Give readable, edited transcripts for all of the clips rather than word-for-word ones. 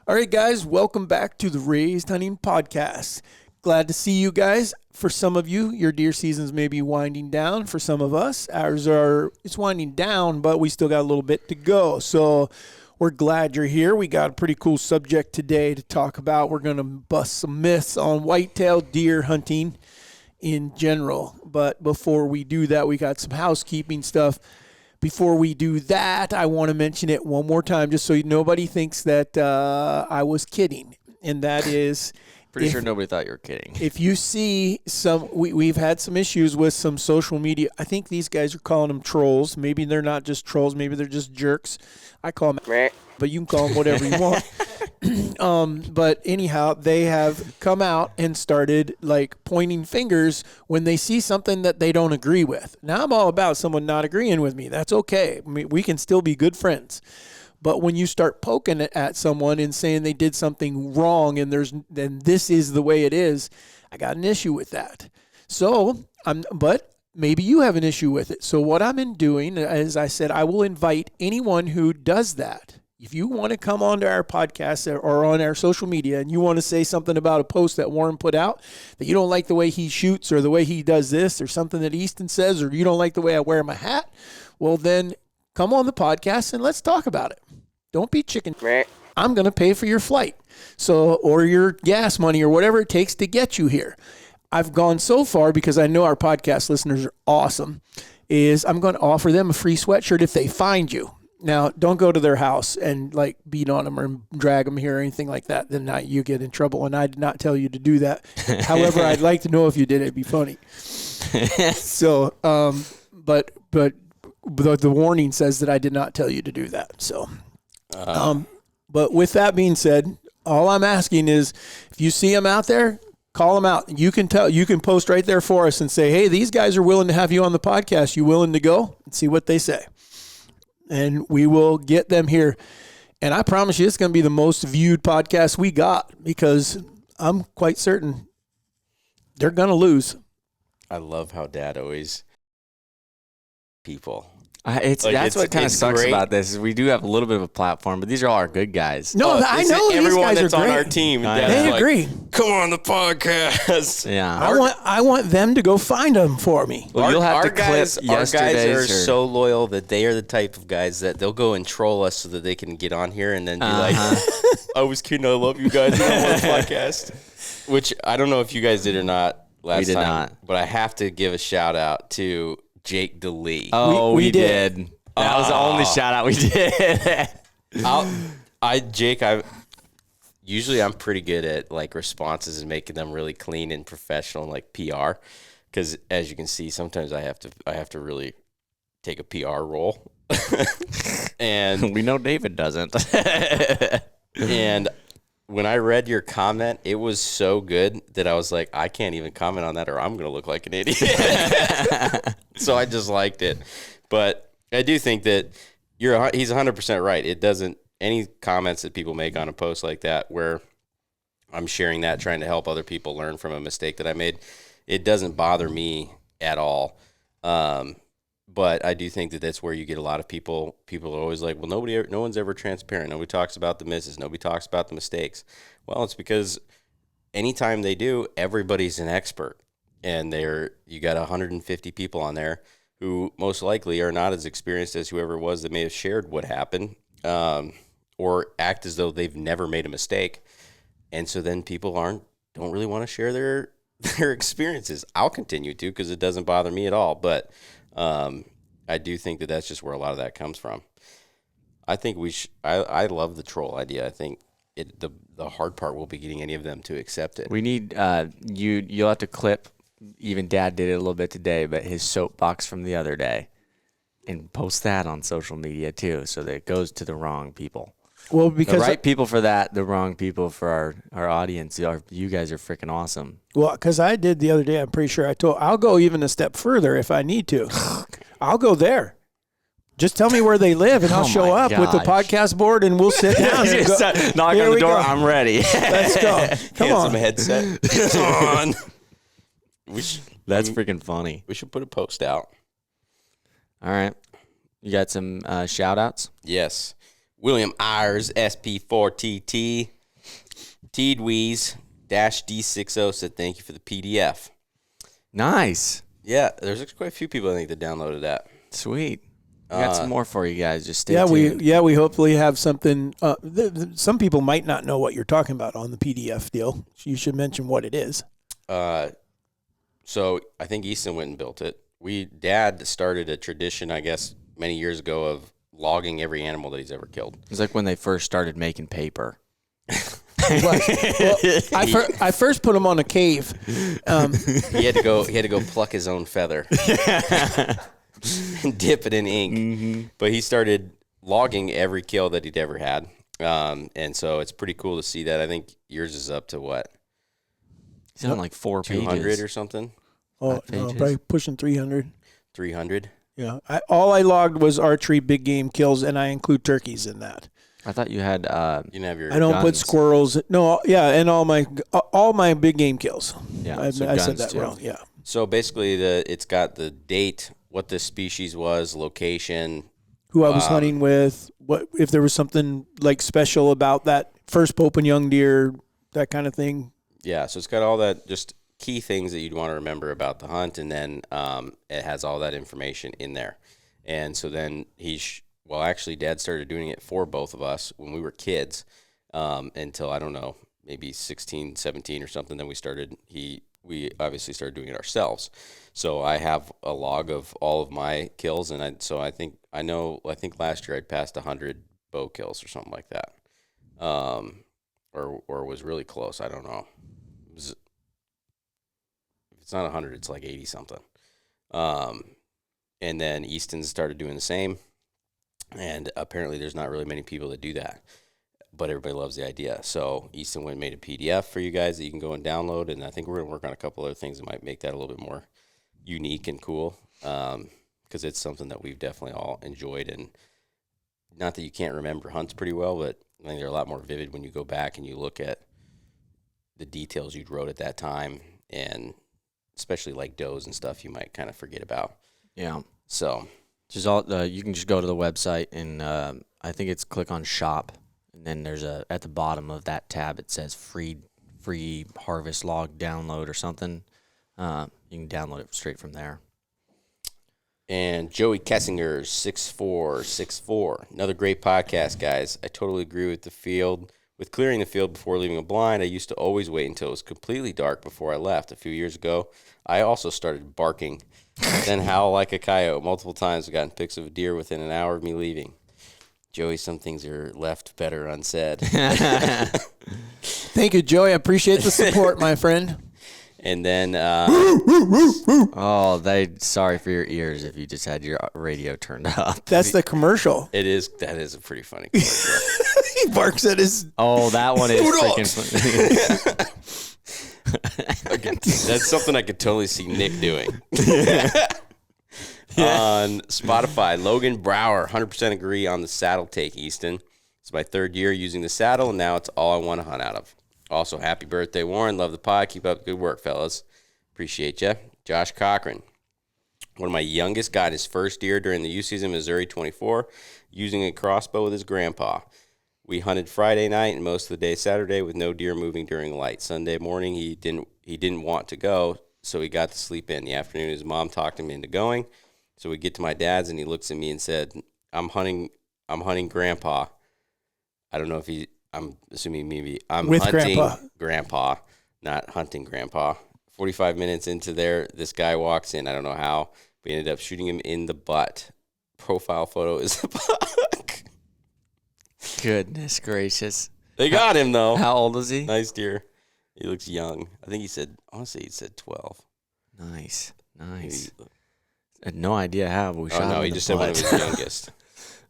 All right, guys, welcome back to the Raised Hunting Podcast. Glad to see you guys. For some of you, your deer seasons may be winding down. For some of us, it's winding down, but we still got a little bit to go. So we're glad you're here. We got a pretty cool subject today to talk about. We're going to bust some myths on whitetail deer hunting in general. But before we do that, we got some housekeeping stuff. Before we do that, I want to mention it one more time just so nobody thinks that I was kidding. And that is... Pretty sure nobody thought you were kidding. If you see we've had some issues with some social media. I think these guys are calling them trolls. Maybe they're not just trolls. Maybe they're just jerks. I call them, but you can call them whatever you want. But anyhow, they have come out and started like pointing fingers when they see something that they don't agree with. Now I'm all about someone not agreeing with me. That's okay. I mean, we can still be good friends. But when you start poking at someone and saying they did something wrong and this is the way it is, I got an issue with that. But maybe you have an issue with it. So what I'm doing, as I said, I will invite anyone who does that. If you want to come onto our podcast or on our social media and you want to say something about a post that Warren put out, that you don't like the way he shoots or the way he does this or something that Easton says, or you don't like the way I wear my hat, well then come on the podcast and let's talk about it. Don't be chicken. I'm going to pay for your flight. Or your gas money or whatever it takes to get you here. I've gone so far because I know our podcast listeners are awesome, is I'm going to offer them a free sweatshirt if they find you. Now, don't go to their house and like beat on them or drag them here or anything like that. Then you get in trouble. And I did not tell you to do that. However, I'd like to know if you did. It'd be funny. So, but the warning says that I did not tell you to do that. So, but with that being said, all I'm asking is if you see them out there, call them out. You can post right there for us and say, hey, these guys are willing to have you on the podcast. You willing to go? And see what they say. And we will get them here. And I promise you, it's going to be the most viewed podcast we got because I'm quite certain they're going to lose. I love how Dad always people. That's what kind of sucks great. About this is we do have a little bit of a platform, but these are all our good guys. No, I know these everyone guys that's are great. On our team. They agree. Come on the podcast. Yeah, I want them to go find them for me. Well, you'll have to clip clip Our guys are so loyal that they are the type of guys that they'll go and troll us so that they can get on here and then be like, "I was kidding. I love you guys on the podcast." Which I don't know if you guys did or not last time. We did not. But I have to give a shout out to Jake DeLee. Oh, we did. That was the only shout out we did. Usually I'm pretty good at like responses and making them really clean and professional, like PR. Because as you can see, sometimes I have to really take a PR role. And we know David doesn't. And when I read your comment, it was so good that I was like, I can't even comment on that or I'm going to look like an idiot. So I just liked it. But I do think that he's 100% right. It doesn't, any comments that people make on a post like that where I'm sharing that, trying to help other people learn from a mistake that I made, it doesn't bother me at all. But I do think that that's where you get a lot of people are always like, well, no one's ever transparent. Nobody talks about the misses. Nobody talks about the mistakes. Well, it's because anytime they do, everybody's an expert. And you got 150 people on there who most likely are not as experienced as whoever it was that may have shared what happened, or act as though they've never made a mistake. And so then people don't really want to share their experiences. I'll continue to because it doesn't bother me at all. But I do think that that's just where a lot of that comes from. I think I love the troll idea. I think the hard part will be getting any of them to accept it. We need you'll have to clip. Even Dad did it a little bit today, but his soapbox from the other day, and post that on social media too, so that it goes to the wrong people. Well, because the right people for that, the wrong people for our audience. You guys are freaking awesome. Well, because I did the other day, I'm pretty sure I'll go even a step further if I need to. I'll go there. Just tell me where they live, and I'll show up with the podcast board, and we'll sit down. And go, knock on the door. I'm ready. Let's go. Come on. Some headset. It's on. That's freaking funny. We should put a post out. All right. You got some shout-outs? Yes. William Ayers, SP4TT. Teedweez -D60 said thank you for the PDF. Nice. Yeah, there's quite a few people I think that downloaded that. Sweet. We got some more for you guys. Just stay tuned. We hopefully have something. Some people might not know what you're talking about on the PDF deal. You should mention what it is. So I think Easton went and built it. Dad started a tradition, I guess, many years ago of logging every animal that he's ever killed. It's like when they first started making paper. Well, I first put him on a cave. He had to go pluck his own feather and dip it in ink. Mm-hmm. But he started logging every kill that he'd ever had, and so it's pretty cool to see that. I think yours is up to what? He's on like 4 pages. 200 or something. Oh, no, probably pushing 300. 300. Yeah. All I logged was archery big game kills, and I include turkeys in that. I thought you had. You didn't have your. I don't put squirrels. No, yeah, and all my big game kills. Yeah, I said that too. wrong. Yeah. So basically, it's got the date, what the species was, location, who I was hunting with, what if there was something like special about that first pope and young deer, that kind of thing. Yeah, so it's got all that just key things that you'd want to remember about the hunt, and then it has all that information in there. And so then actually, Dad started doing it for both of us when we were kids until, I don't know, maybe 16, 17 or something. Then we obviously started doing it ourselves. So I have a log of all of my kills, and I think last year I'd passed 100 bow kills or something like that, or was really close. I don't know. If it's not 100, it's like 80 something. And then Easton started doing the same, and apparently there's not really many people that do that, but everybody loves the idea. So Easton went and made a PDF for you guys that you can go and download, and I think we're going to work on a couple other things that might make that a little bit more unique and cool, because it's something that we've definitely all enjoyed. And not that you can't remember hunts pretty well, but I think they're a lot more vivid when you go back and you look at the details you wrote at that time, and especially like does and stuff you might kind of forget about. Yeah. So just you can just go to the website, and I think it's click on shop, and then there's at the bottom of that tab it says free harvest log download or something. You can download it straight from there. And Joey Kessinger, 6464. Another great podcast, guys. I totally agree with clearing the field before leaving a blind. I used to always wait until it was completely dark before I left. A few years ago, I also started barking, then howl like a coyote. Multiple times I've gotten pics of a deer within an hour of me leaving. Joey, some things are left better unsaid. Thank you, Joey. I appreciate the support, my friend. And then, sorry for your ears if you just had your radio turned up. That's the commercial. that is a pretty funny commercial. He barks at his. Oh, that one is freaking funny. That's something I could totally see Nick doing. On Spotify, Logan Brower, 100% agree on the saddle take, Easton. It's my third year using the saddle, and now it's all I want to hunt out of. Also, happy birthday, Warren. Love the pod. Keep up the good work, fellas. Appreciate you. Josh Cochran. One of my youngest got his first deer during the youth season in Missouri 24 using a crossbow with his grandpa. We hunted Friday night and most of the day Saturday with no deer moving during light. Sunday morning, he didn't want to go, so he got to sleep in. The afternoon, his mom talked him into going. So we get to my dad's, and he looks at me and said, I'm hunting Grandpa. I don't know if I'm assuming maybe I'm with hunting grandpa, not hunting Grandpa. 45 minutes into there, this guy walks in. I don't know how. We ended up shooting him in the butt. Profile photo is the buck. Goodness gracious. They got him, though. How old is he? Nice deer. He looks young. I think he said 12. Nice. Maybe. I had no idea how, but we shot him in he the just butt. said one of his youngest.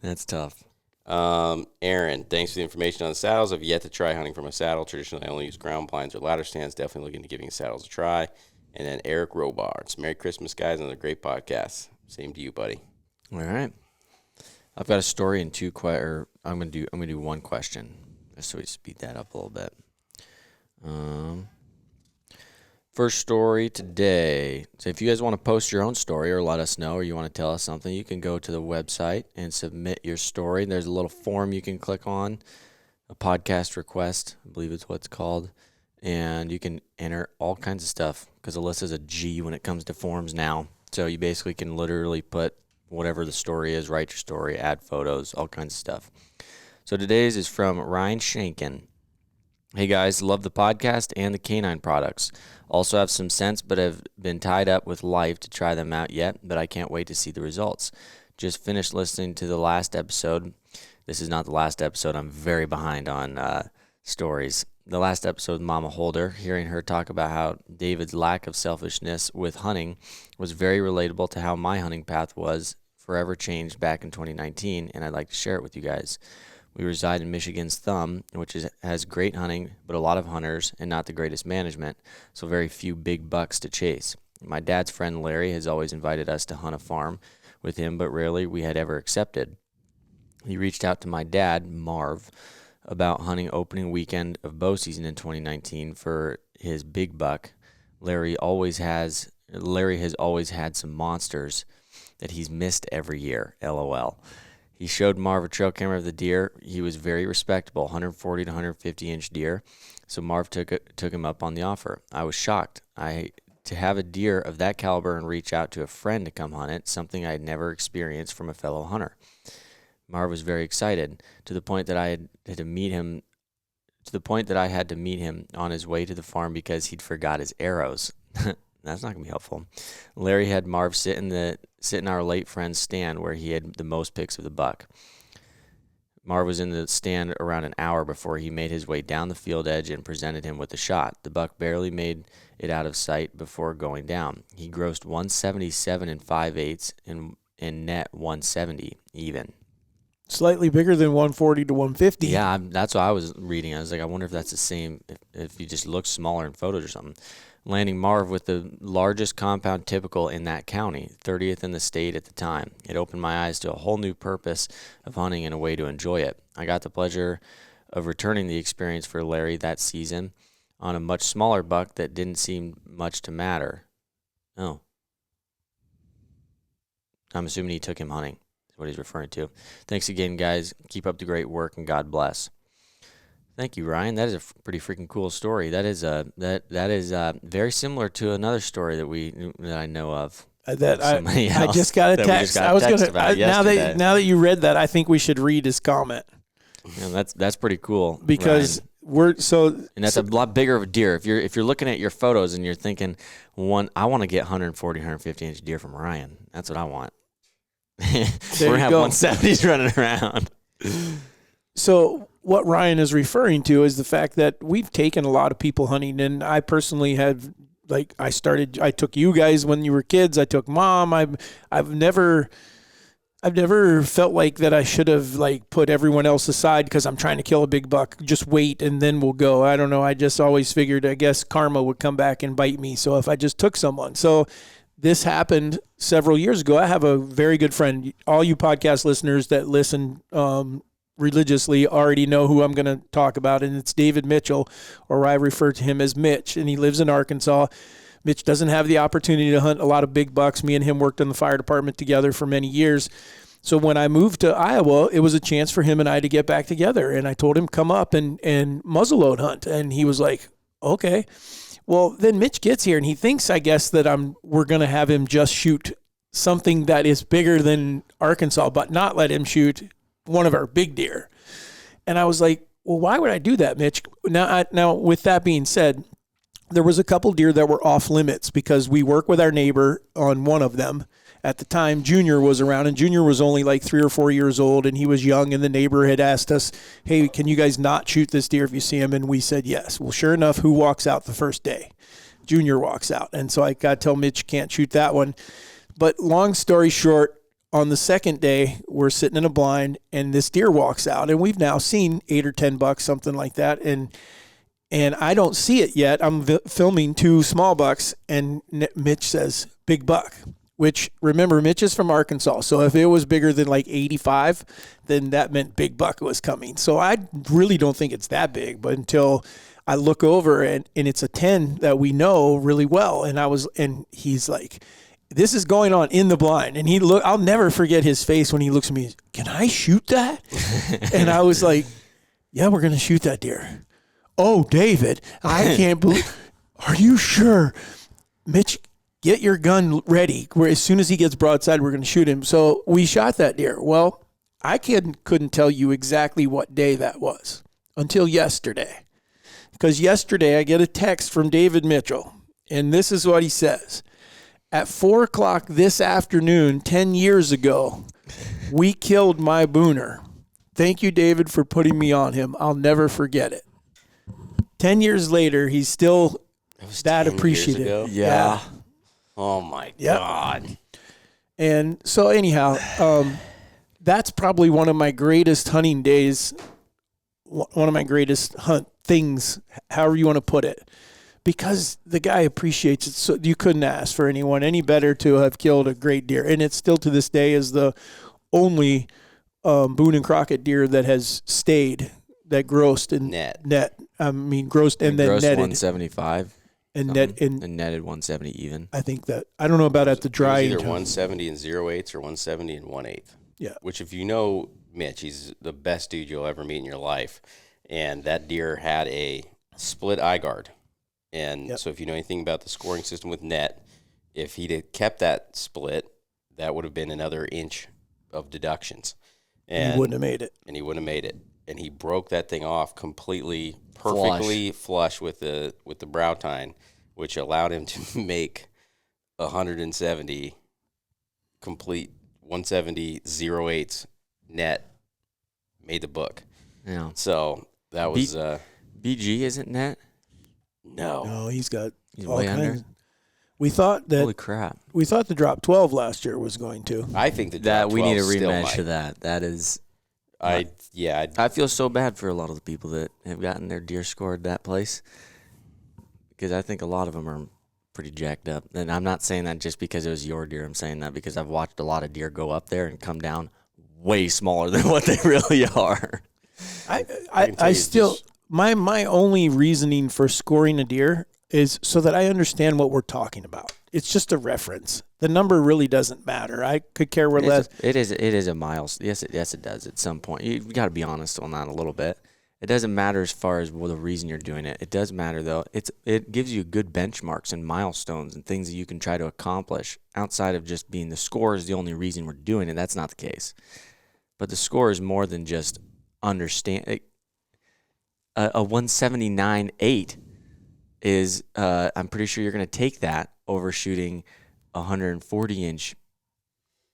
That's tough. Aaron, thanks for the information on the saddles. I've yet to try hunting from a saddle. Traditionally, I only use ground blinds or ladder stands. Definitely looking to giving saddles a try. And then Eric Robards. Merry Christmas, guys. Another great podcast. Same to you, buddy. All right. I've got a story and I'm gonna do one question, just so we speed that up a little bit. First story today. So if you guys want to post your own story or let us know, or you want to tell us something, you can go to the website and submit your story. There's a little form you can click on, a podcast request, I believe it's what it's called. And you can enter all kinds of stuff because Alyssa's a G when it comes to forms now. So you basically can literally put whatever the story is, write your story, add photos, all kinds of stuff. So today's is from Ryan Shankin. Hey guys, love the podcast and the canine products. Also have some scents, but have been tied up with life to try them out yet, but I can't wait to see the results. Just finished listening to the last episode. This is not the last episode. I'm very behind on stories. The last episode with Mama Holder, hearing her talk about how David's lack of selfishness with hunting was very relatable to how my hunting path was forever changed back in 2019, and I'd like to share it with you guys. We reside in Michigan's Thumb, which has great hunting, but a lot of hunters and not the greatest management, so very few big bucks to chase. My dad's friend Larry has always invited us to hunt a farm with him, but rarely we had ever accepted. He reached out to my dad, Marv, about hunting opening weekend of bow season in 2019 for his big buck. Larry has always had some monsters that he's missed every year, LOL. He showed Marv a trail camera of the deer. He was very respectable, 140 to 150 inch deer. So Marv took him up on the offer. I was shocked. To have a deer of that caliber and reach out to a friend to come hunt it, something I had never experienced from a fellow hunter. Marv was very excited to the point that I had to meet him on his way to the farm because he'd forgot his arrows. That's not gonna be helpful. Larry had Marv sit in our late friend's stand where he had the most pics of the buck. Marv was in the stand around an hour before he made his way down the field edge and presented him with the shot. The buck barely made it out of sight before going down. He grossed 177 and 5/8 and net 170 even. Slightly bigger than 140 to 150. Yeah, that's what I was reading. I was like, I wonder if that's the same, if he just looks smaller in photos or something. Landing Marv with the largest compound typical in that county, 30th in the state at the time. It opened my eyes to a whole new purpose of hunting and a way to enjoy it. I got the pleasure of returning the experience for Larry that season on a much smaller buck that didn't seem much to matter. Oh. I'm assuming he took him hunting. That's what he's referring to. Thanks again, guys. Keep up the great work, and God bless. Thank you, Ryan. That is a pretty freaking cool story. That is very similar to another story that I know of. I just got a text. Now that you read that, I think we should read his comment. Yeah, that's pretty cool. Because Ryan. And that's a lot bigger of a deer. If you're looking at your photos and you're thinking, I want to get 140, 150 inch deer from Ryan. That's what I want. We're gonna have 170s running around. So what Ryan is referring to is the fact that we've taken a lot of people hunting, and I personally have, I took you guys when you were kids. I took Mom. I've never felt like that I should have put everyone else aside because I'm trying to kill a big buck. Just wait and then we'll go. I don't know. I just always figured, I guess karma would come back and bite me. So if I just took someone. So this happened several years ago. I have a very good friend. All you podcast listeners that listen religiously already know who I'm going to talk about, and it's David Mitchell, or I refer to him as Mitch, and he lives in Arkansas. Mitch doesn't have the opportunity to hunt a lot of big bucks. Me and him worked in the fire department together for many years. So when I moved to Iowa, it was a chance for him and I to get back together, and I told him, come up and muzzleload hunt, and he was like, okay. Well, then Mitch gets here, and he thinks, I guess, that we're going to have him just shoot something that is bigger than Arkansas, but not let him shoot one of our big deer. And I was like, well, why would I do that, Mitch? Now, with that being said, there was a couple deer that were off limits because we work with our neighbor on one of them. At the time, Junior was around, and Junior was only 3 or 4 years old, and he was young, and the neighbor had asked us, hey, can you guys not shoot this deer if you see him? And we said yes. Well, sure enough, who walks out the first day? Junior walks out. And so I got to tell Mitch, can't shoot that one. But long story short, on the second day, we're sitting in a blind, and this deer walks out, and we've now seen 8 or 10 bucks, something like that, and I don't see it yet. I'm filming 2 small bucks, and Mitch says, big buck, which, remember, Mitch is from Arkansas, so if it was bigger than 85, then that meant big buck was coming. So I really don't think it's that big, but until I look over and it's a 10 that we know really well. And he's like, this is going on in the blind. And I'll never forget his face when he looks at me. Can I shoot that? And I was like, yeah, we're going to shoot that deer. Oh, David, I can't believe. Are you sure? Mitch, get your gun ready. Where as soon as he gets broadside, we're going to shoot him. So we shot that deer. Well, I couldn't tell you exactly what day that was until yesterday. Because yesterday I get a text from David Mitchell, and this is what he says. At 4 o'clock this afternoon, 10 years ago, we killed my booner. Thank you, David, for putting me on him. I'll never forget it. 10 years later, he's still that appreciative. Yeah. Oh, my God. And so anyhow, that's probably one of my greatest hunting days, one of my greatest hunt things, however you want to put it, because the guy appreciates it. So you couldn't ask for anyone any better to have killed a great deer. And it still to this day is the only Boone and Crockett deer that has stayed, that grossed and grossed and then netted. 175. And netted 170 even. I think that, I don't know about at the dry. Either 170 and 0.8 or 170 and 1/8. Yeah. Which, if you know Mitch, he's the best dude you'll ever meet in your life. And that deer had a split eye guard. And so if you know anything about the scoring system with net, if he'd have kept that split, that would have been another inch of deductions. And he wouldn't have made it. And he wouldn't have made it. And he broke that thing off completely, perfectly flush with the brow tine, which allowed him to make 170 complete 170 0.8 net, made the book. Yeah. So that was BG isn't net? No, he's all way kinds. under. We thought that. Holy crap! We thought the drop 12 last year was going to. I think that we need a rematch of that. That is. I feel so bad for a lot of the people that have gotten their deer scored that place, because I think a lot of them are pretty jacked up. And I'm not saying that just because it was your deer. I'm saying that because I've watched a lot of deer go up there and come down way smaller than what they really are. I still my only reasoning for scoring a deer is so that I understand what we're talking about. It's just a reference. The number really doesn't matter. I could care where less. It is a miles. Yes, it does. At some point, you got to be honest on that a little bit. It doesn't matter as far as the reason you're doing it. It does matter though. It gives you good benchmarks and milestones and things that you can try to accomplish outside of just being the score is the only reason we're doing it. That's not the case. But the score is more than just understand. A 179.8 is. I'm pretty sure you're going to take that over shooting 140-inch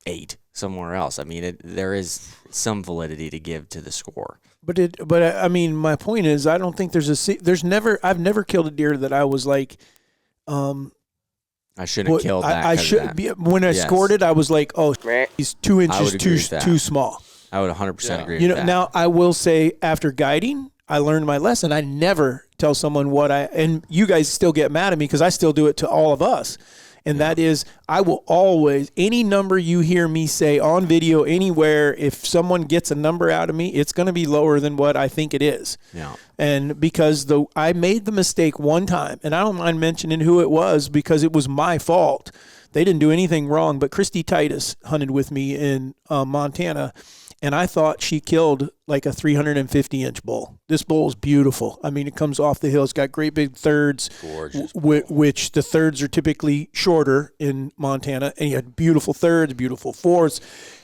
8 somewhere else. I mean, there is some validity to give to the score. But I mean, my point is, I don't think I've never killed a deer that I was like, I shouldn't have killed that. I should be when I scored it. I was like, oh, he's 2 inches too small. I would 100% agree with that. Now I will say, after guiding, I learned my lesson. I never tell someone and you guys still get mad at me because I still do it to all of us. And that is, I will always, any number you hear me say on video anywhere, if someone gets a number out of me, it's going to be lower than what I think it is. Yeah. And because I made the mistake one time, and I don't mind mentioning who it was because it was my fault. They didn't do anything wrong, but Christy Titus hunted with me in Montana, and I thought she killed like a 350-inch bull. This bull is beautiful. I mean, it comes off the hill. It's got great big thirds, which the thirds are typically shorter in Montana. And you had beautiful thirds, beautiful fourths.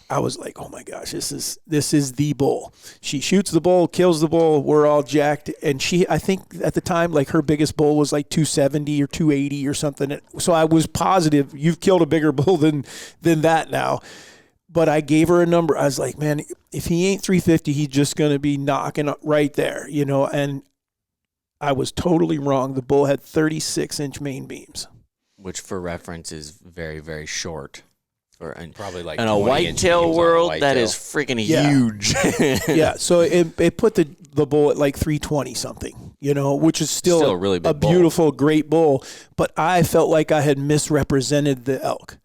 I was like, oh my gosh, this is the bull. She shoots the bull, kills the bull. We're all jacked. And I think at the time, like her biggest bull was like 270 or 280 or something. So I was positive you've killed a bigger bull than that now. But I gave her a number. I was like, man, if he ain't 350, he's just going to be knocking up right there, and I was totally wrong. The bull had 36-inch main beams. Which, for reference, is very, very short. Probably like in a whitetail world, that is freaking huge. Yeah, so it put the bull at like 320 something, which is still a really big bull. Beautiful, great bull. But I felt like I had misrepresented the elk.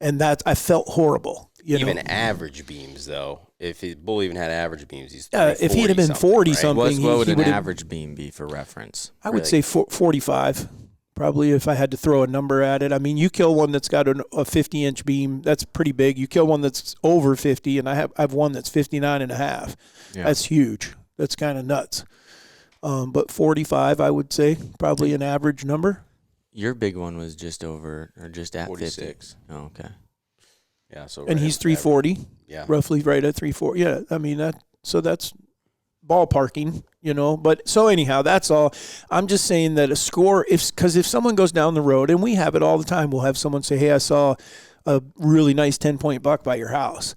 And I felt horrible. Even average beams, though. If his bull even had average beams, he's if he'd have been 40 something, what would an average beam be for reference? I would say 45. Probably if I had to throw a number at it. I mean, you kill one that's got a 50-inch beam, that's pretty big. You kill one that's over 50, and I have one that's 59 and a half. Yeah. That's huge. That's kind of nuts. But 45, I would say, probably an average number. Your big one was just over or just at 46. 50. Oh, okay. Yeah, so and he's 340. Yeah, roughly right at 340. Yeah, I mean that's ballparking, But so anyhow, that's all. I'm just saying that a score, because if someone goes down the road, and we have it all the time, we'll have someone say, "Hey, I saw a really nice 10-point buck by your house."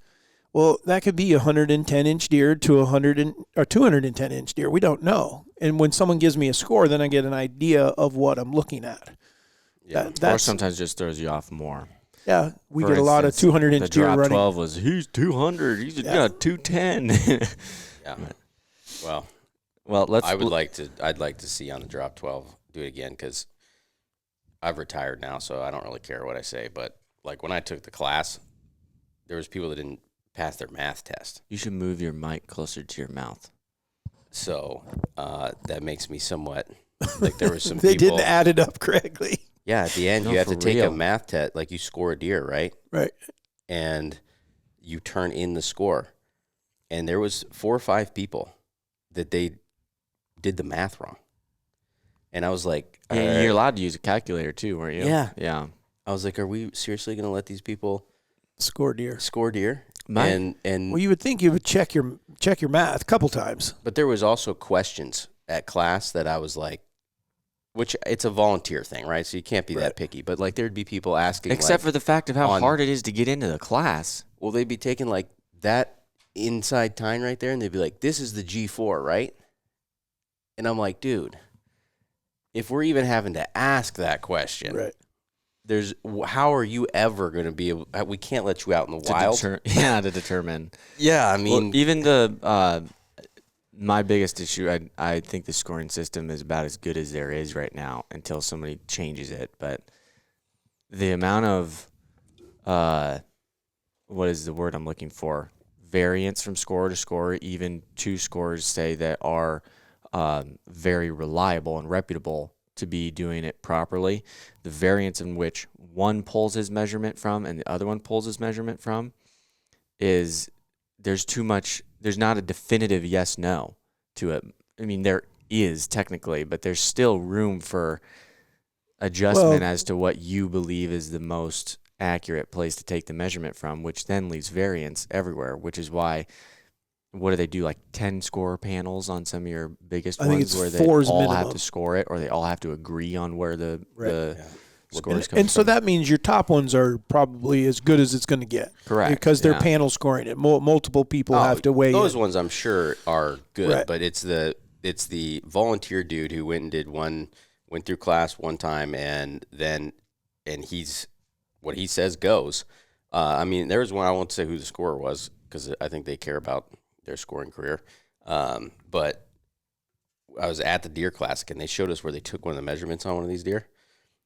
Well, that could be a 110-inch deer to a 210-inch deer. We don't know. And when someone gives me a score, then I get an idea of what I'm looking at. Yeah, or sometimes just throws you off more. Yeah, we get a lot of 200-inch deer running. The drop 12 was, he's 200. He's got 210. Yeah. Well, I'd like to see on the drop 12 do it again, because I've retired now, so I don't really care what I say. But like when I took the class, there was people that didn't pass their math test. You should move your mic closer to your mouth. So that makes me somewhat like there was some they people. didn't add it up correctly. Yeah, at the end you have to take a math test, like you score a deer, right? Right. And you turn in the score. And there was 4 or 5 people that they did the math wrong. And I was like, you're allowed to use a calculator too, weren't you? Yeah. Yeah. I was like, are we seriously going to let these people score deer? And well, you would think you would check your math a couple times. But there was also questions at class that I was like, which it's a volunteer thing, right? So you can't be that picky. But like there'd be people asking, except for the fact of how hard it is to get into the class. Well, they'd be taking like that inside tine right there, and they'd be like, this is the G4, right? And I'm like, dude, if we're even having to ask that question, right? How are you ever going to be able? We can't let you out in the wild. To determine. Yeah, I mean, even my biggest issue, I think the scoring system is about as good as there is right now until somebody changes it. But the amount of what is the word I'm looking for? Variance from score to score, even 2 scores say that are very reliable and reputable to be doing it properly. The variance in which one pulls his measurement from and the other one pulls his measurement from is there's too much. There's not a definitive yes/no to it. I mean, there is technically, but there's still room for adjustment as to what you believe is the most accurate place to take the measurement from, which then leaves variance everywhere, which is why, what do they do, like 10 score panels on some of your biggest ones where they all have to score it or they all have to agree on where the scores come from? And so that means your top ones are probably as good as it's going to get. Correct. Because they're panel scoring it. Multiple people have to weigh those in. ones I'm sure are good, but it's the volunteer dude who went through class one time and he's what he says goes. I mean, there was one, I won't say who the scorer was because I think they care about their scoring career. But I was at the deer classic and they showed us where they took one of the measurements on one of these deer.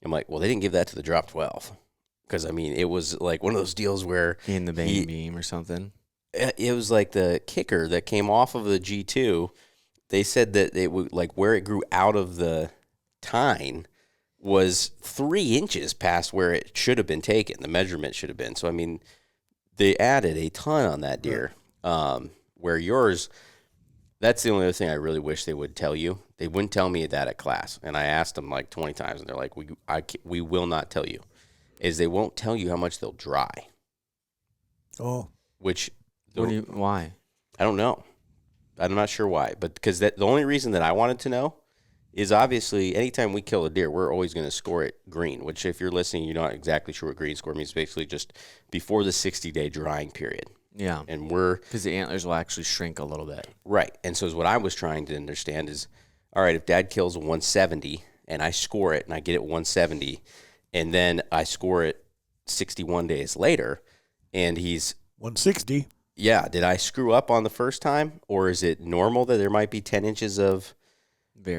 I'm like, well, they didn't give that to the drop 12. Because, I mean, it was like one of those deals where in the main beam or something. It was like the kicker that came off of the G2. They said that it would, like, where it grew out of the tine was 3 inches past where it should have been taken. The measurement should have been. So, I mean, they added a ton on that deer. Where yours, that's the only other thing I really wish they would tell you. They wouldn't tell me that at class. And I asked them like 20 times, and they're like, we will not tell you. Is they won't tell you how much they'll dry. Oh. Why? I don't know. I'm not sure why. But because the only reason that I wanted to know is obviously anytime we kill a deer, we're always going to score it green, which if you're listening, you're not exactly sure what green score means. Basically just before the 60-day drying period. Yeah. And because the antlers will actually shrink a little bit. Right. And so what I was trying to understand is, all right, if Dad kills a 170 and I score it and I get it 170 and then I score it 61 days later and he's 160. Yeah. Did I screw up on the first time, or is it normal that there might be 10 inches of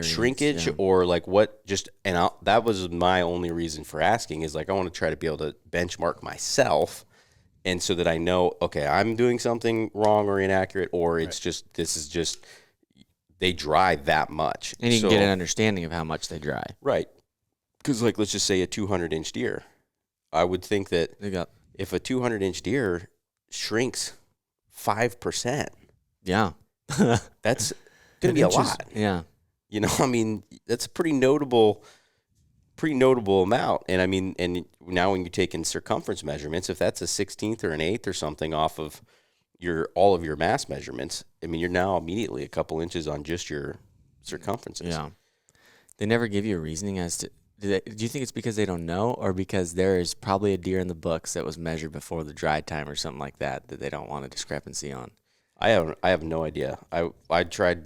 shrinkage or like what that was my only reason for asking is like, I want to try to be able to benchmark myself and so that I know, okay, I'm doing something wrong or inaccurate, or it's just they dry that much. And you can get an understanding of how much they dry. Right. Because, like, let's just say a 200-inch deer. I would think that if a 200-inch deer shrinks 5%, yeah, that's going to be a lot. Yeah. You know, I mean, that's a pretty notable amount. And I mean, and now when you take in circumference measurements, if that's a 16th or an 1/8 or something off of all of your mass measurements, I mean, you're now immediately a couple inches on just your circumferences. Yeah. They never give you a reasoning as to, do you think it's because they don't know, or because there is probably a deer in the books that was measured before the dry time or something like that they don't want a discrepancy on? I have no idea. I tried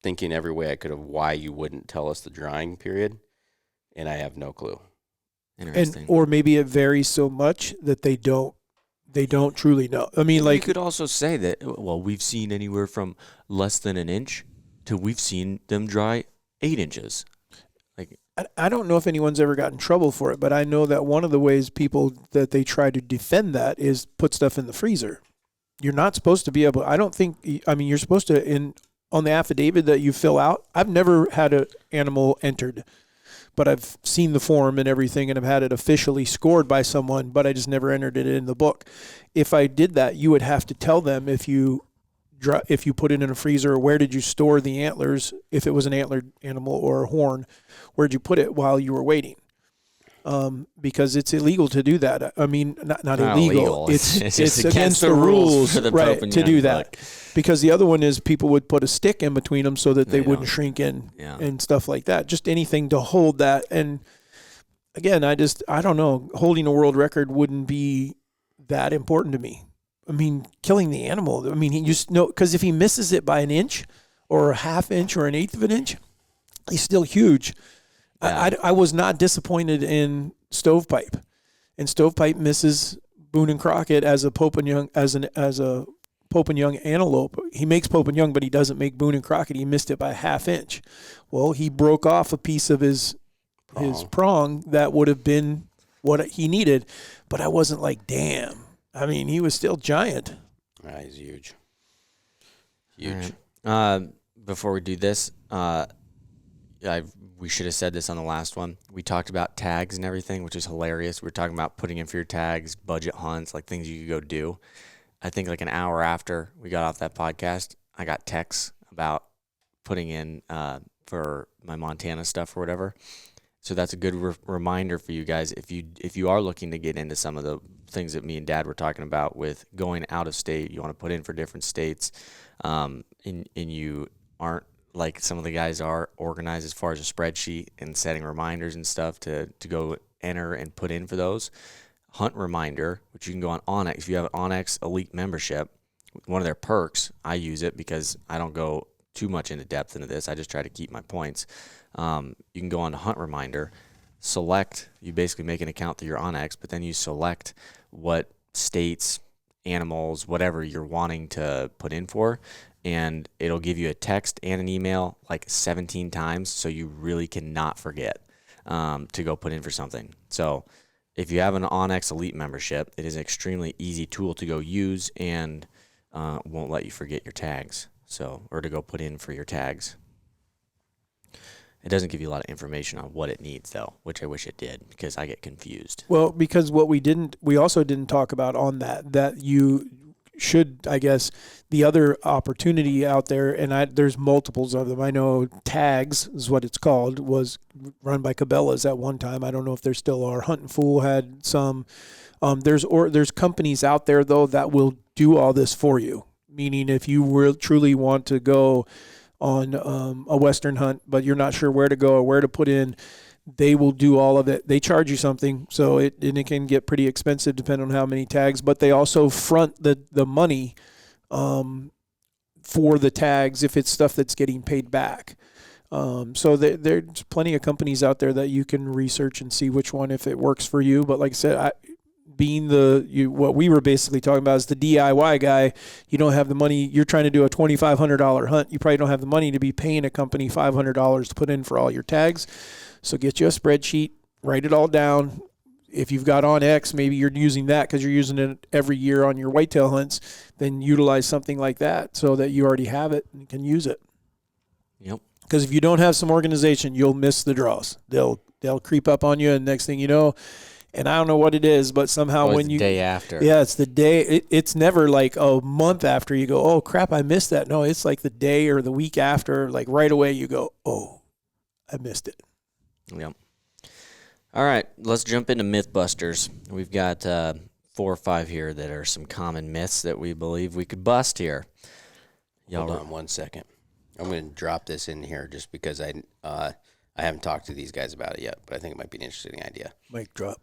thinking every way I could of why you wouldn't tell us the drying period, and I have no clue. Interesting. Or maybe it varies so much that they don't truly know. I mean, like, you could also say that, well, we've seen anywhere from less than an inch to we've seen them dry 8 inches. Like, I don't know if anyone's ever gotten in trouble for it, but I know that one of the ways people that they try to defend that is put stuff in the freezer. You're not supposed to be able, I don't think, I mean, you're supposed to, on the affidavit that you fill out, I've never had an animal entered, but I've seen the form and everything, and I've had it officially scored by someone, but I just never entered it in the book. If I did that, you would have to tell them if you put it in a freezer, where did you store the antlers, if it was an antlered animal or a horn, where'd you put it while you were waiting? Because it's illegal to do that. I mean, not illegal. It's against the rules, right, to do that. Because the other one is people would put a stick in between them so that they wouldn't shrink in and stuff like that. Just anything to hold that. And again, I don't know. Holding a world record wouldn't be that important to me. I mean, killing the animal. I mean, he just because if he misses it by an inch or a half inch or an eighth of an inch, he's still huge. Yeah. I was not disappointed in Stovepipe, and Stovepipe misses Boone and Crockett as a Pope and Young as a Pope and Young antelope. He makes Pope and Young, but he doesn't make Boone and Crockett. He missed it by a half inch. Well, he broke off a piece of his prong that would have been what he needed, but I wasn't like, damn. I mean, he was still giant. He's huge. Huge. Right. Before we do this, we should have said this on the last one. We talked about tags and everything, which is hilarious. We were talking about putting in for your tags, budget hunts, like things you could go do. I think like an hour after we got off that podcast, I got texts about putting in for my Montana stuff or whatever. So that's a good reminder for you guys. If you are looking to get into some of the things that me and Dad were talking about with going out of state, you want to put in for different states, and you aren't like some of the guys are organized as far as a spreadsheet and setting reminders and stuff to go enter and put in for those. Hunt Reminder, which you can go on Onyx. If you have an Onyx Elite membership, one of their perks, I use it because I don't go too much into depth into this. I just try to keep my points. You can go on to Hunt Reminder, select, you basically make an account through your Onyx, but then you select what states, animals, whatever you're wanting to put in for, and it'll give you a text and an email like 17 times, so you really cannot forget to go put in for something. So if you have an Onyx Elite membership, it is an extremely easy tool to go use and won't let you forget your tags, or to go put in for your tags. It doesn't give you a lot of information on what it needs, though, which I wish it did, because I get confused. Well, because what we also didn't talk about on that you should, I guess, the other opportunity out there, and there's multiples of them. I know Tags is what it's called, was run by Cabela's at one time. I don't know if there still are. Hunt and Fool had some. There's companies out there, though, that will do all this for you, meaning if you truly want to go on a Western hunt, but you're not sure where to go or where to put in, they will do all of it. They charge you something, so it can get pretty expensive depending on how many tags, but they also front the money for the tags if it's stuff that's getting paid back. So there's plenty of companies out there that you can research and see which one, if it works for you. But like I said, what we were basically talking about is the DIY guy. You don't have the money. You're trying to do a $2,500 hunt. You probably don't have the money to be paying a company $500 to put in for all your tags. So get you a spreadsheet, write it all down. if you've got on X, maybe you're using that because you're using it every year on your whitetail hunts. Then utilize something like that so that you already have it and can use it. Yep. Because if you don't have some organization, you'll miss the draws. They'll creep up on you, and next thing you know, and I don't know what it is, but somehow when you day after, it's the day. It's never like a month after you go, oh crap, I missed that. No, it's like the day or the week after, like right away you go, oh, I missed it. Yep. All right, let's jump into Mythbusters. We've got 4 or 5 here that are some common myths that we believe we could bust here. Hold on 1 second. I'm going to drop this in here just because I haven't talked to these guys about it yet, but I think it might be an interesting idea. Mic drop.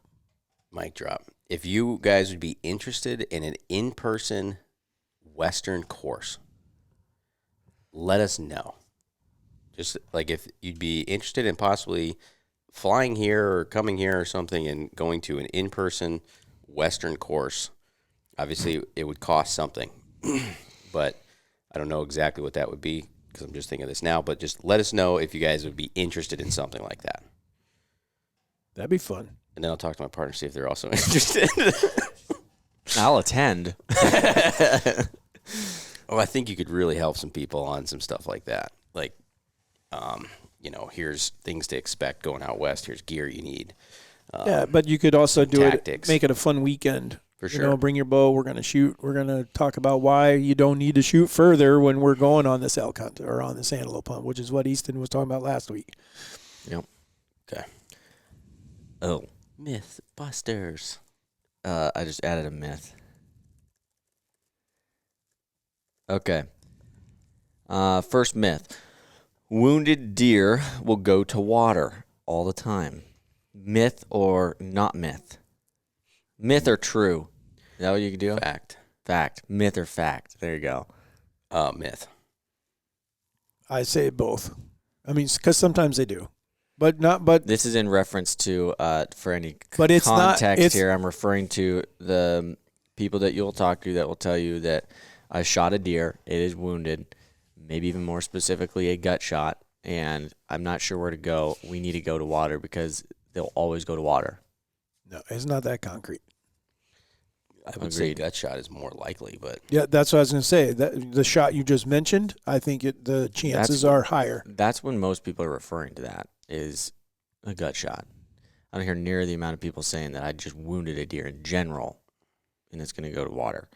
If you guys would be interested in an in-person Western course, let us know. Just like if you'd be interested in possibly flying here or coming here or something and going to an in-person Western course. Obviously, it would cost something, but I don't know exactly what that would be because I'm just thinking of this now. But just let us know if you guys would be interested in something like that. That'd be fun. And then I'll talk to my partner, see if they're also interested. I'll attend. Oh, I think you could really help some people on some stuff like that. Like, here's things to expect going out west. Here's gear you need. Yeah, but you could also do tactics. Make it a fun weekend. For sure. Bring your bow. We're going to shoot. We're going to talk about why you don't need to shoot further when we're going on this elk hunt or on this antelope hunt, which is what Easton was talking about last week. Yep. Okay. Oh, Mythbusters. I just added a myth. Okay. First myth. Wounded deer will go to water all the time. Myth or not myth? Myth or true? Is that what you can do? Fact. Fact. Myth or fact? There you go. Myth. I say both. I mean, because sometimes they do. But not. But this is in reference to for any but it's context here. I'm referring to the people that you'll talk to that will tell you that I shot a deer. It is wounded, maybe even more specifically a gut shot, and I'm not sure where to go. We need to go to water because they'll always go to water. No, it's not that concrete. I would say gut shot is more likely, but yeah, that's what I was going to say. That the shot you just mentioned, I think the chances are higher. That's when most people are referring to that is a gut shot. I don't hear near the amount of people saying that I just wounded a deer in general, and it's going to go to water.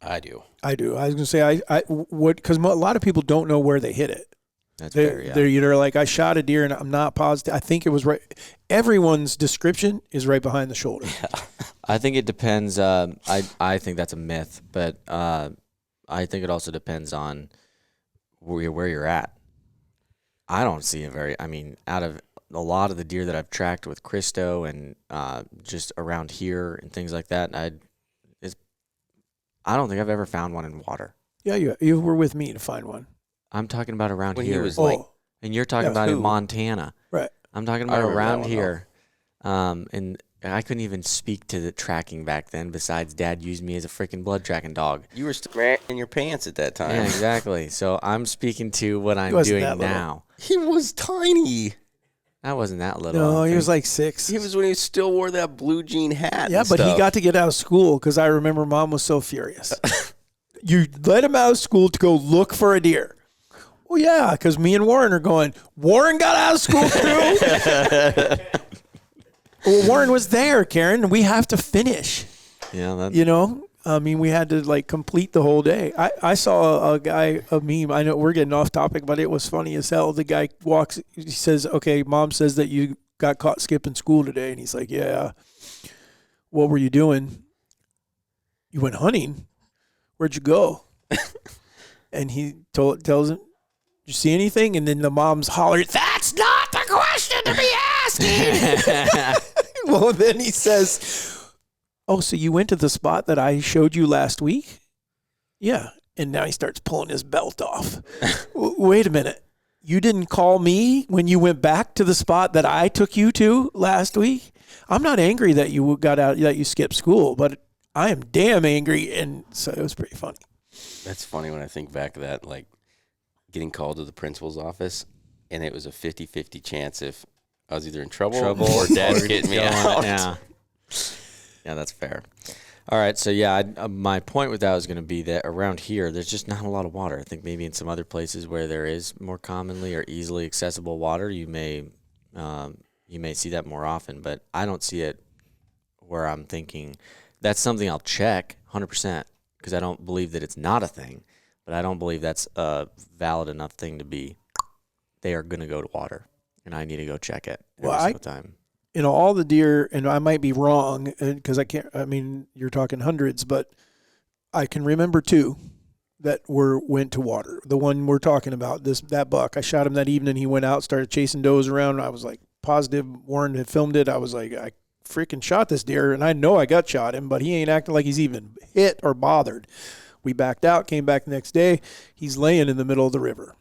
I do. I was going to say because a lot of people don't know where they hit it. That's fair, yeah. They're either like, I shot a deer and I'm not positive. I think it was right. Everyone's description is right behind the shoulder. Yeah. I think it depends. I think that's a myth, but I think it also depends on where you're at. I don't see out of a lot of the deer that I've tracked with Christo and just around here and things like that, I don't think I've ever found one in water. Yeah, you were with me to find one. I'm talking about around when here. He was and you're talking about in Montana. Right. I'm talking about around here. And I couldn't even speak to the tracking back then, besides Dad used me as a freaking blood tracking dog. You were still in your pants at that time. Yeah, exactly. So I'm speaking to what I'm doing now. He was tiny. I wasn't that little. No, he was like 6. He was when he still wore that blue jean hat. Yeah, but he got to get out of school because I remember Mom was so furious. You let him out of school to go look for a deer. Well, yeah, because me and Warren are going, Warren got out of school too? Well, Warren was there, Karen. We have to finish. Yeah. We had to complete the whole day. I saw a meme. I know we're getting off topic, but it was funny as hell. The guy walks, he says, okay, Mom says that you got caught skipping school today. And he's like, yeah. What were you doing? You went hunting. Where'd you go? And he tells him, did you see anything? And then the mom's hollering, that's not the question to be asking. Well, then he says, oh, so you went to the spot that I showed you last week? Yeah. And now he starts pulling his belt off. Wait a minute. You didn't call me when you went back to the spot that I took you to last week? I'm not angry that you got out, that you skipped school, but I am damn angry. And so it was pretty funny. That's funny when I think back to that, getting called to the principal's office, and it was a 50-50 chance if I was either in trouble or Dad's getting me out. Yeah. Yeah, that's fair. All right, so yeah, my point with that was going to be that around here, there's just not a lot of water. I think maybe in some other places where there is more commonly or easily accessible water, you may see that more often. But I don't see it where I'm thinking that's something I'll check 100% because I don't believe that it's not a thing. But I don't believe that's a valid enough thing to be. They are going to go to water, and I need to go check it every single time. All the deer, and I might be wrong because you're talking hundreds, but I can remember 2 that went to water. The one we're talking about, that buck, I shot him that evening. He went out, started chasing does around. I was like positive Warren had filmed it. I was like, I freaking shot this deer, and I know I gut shot him, but he ain't acting like he's even hit or bothered. We backed out, came back the next day. He's laying in the middle of the river.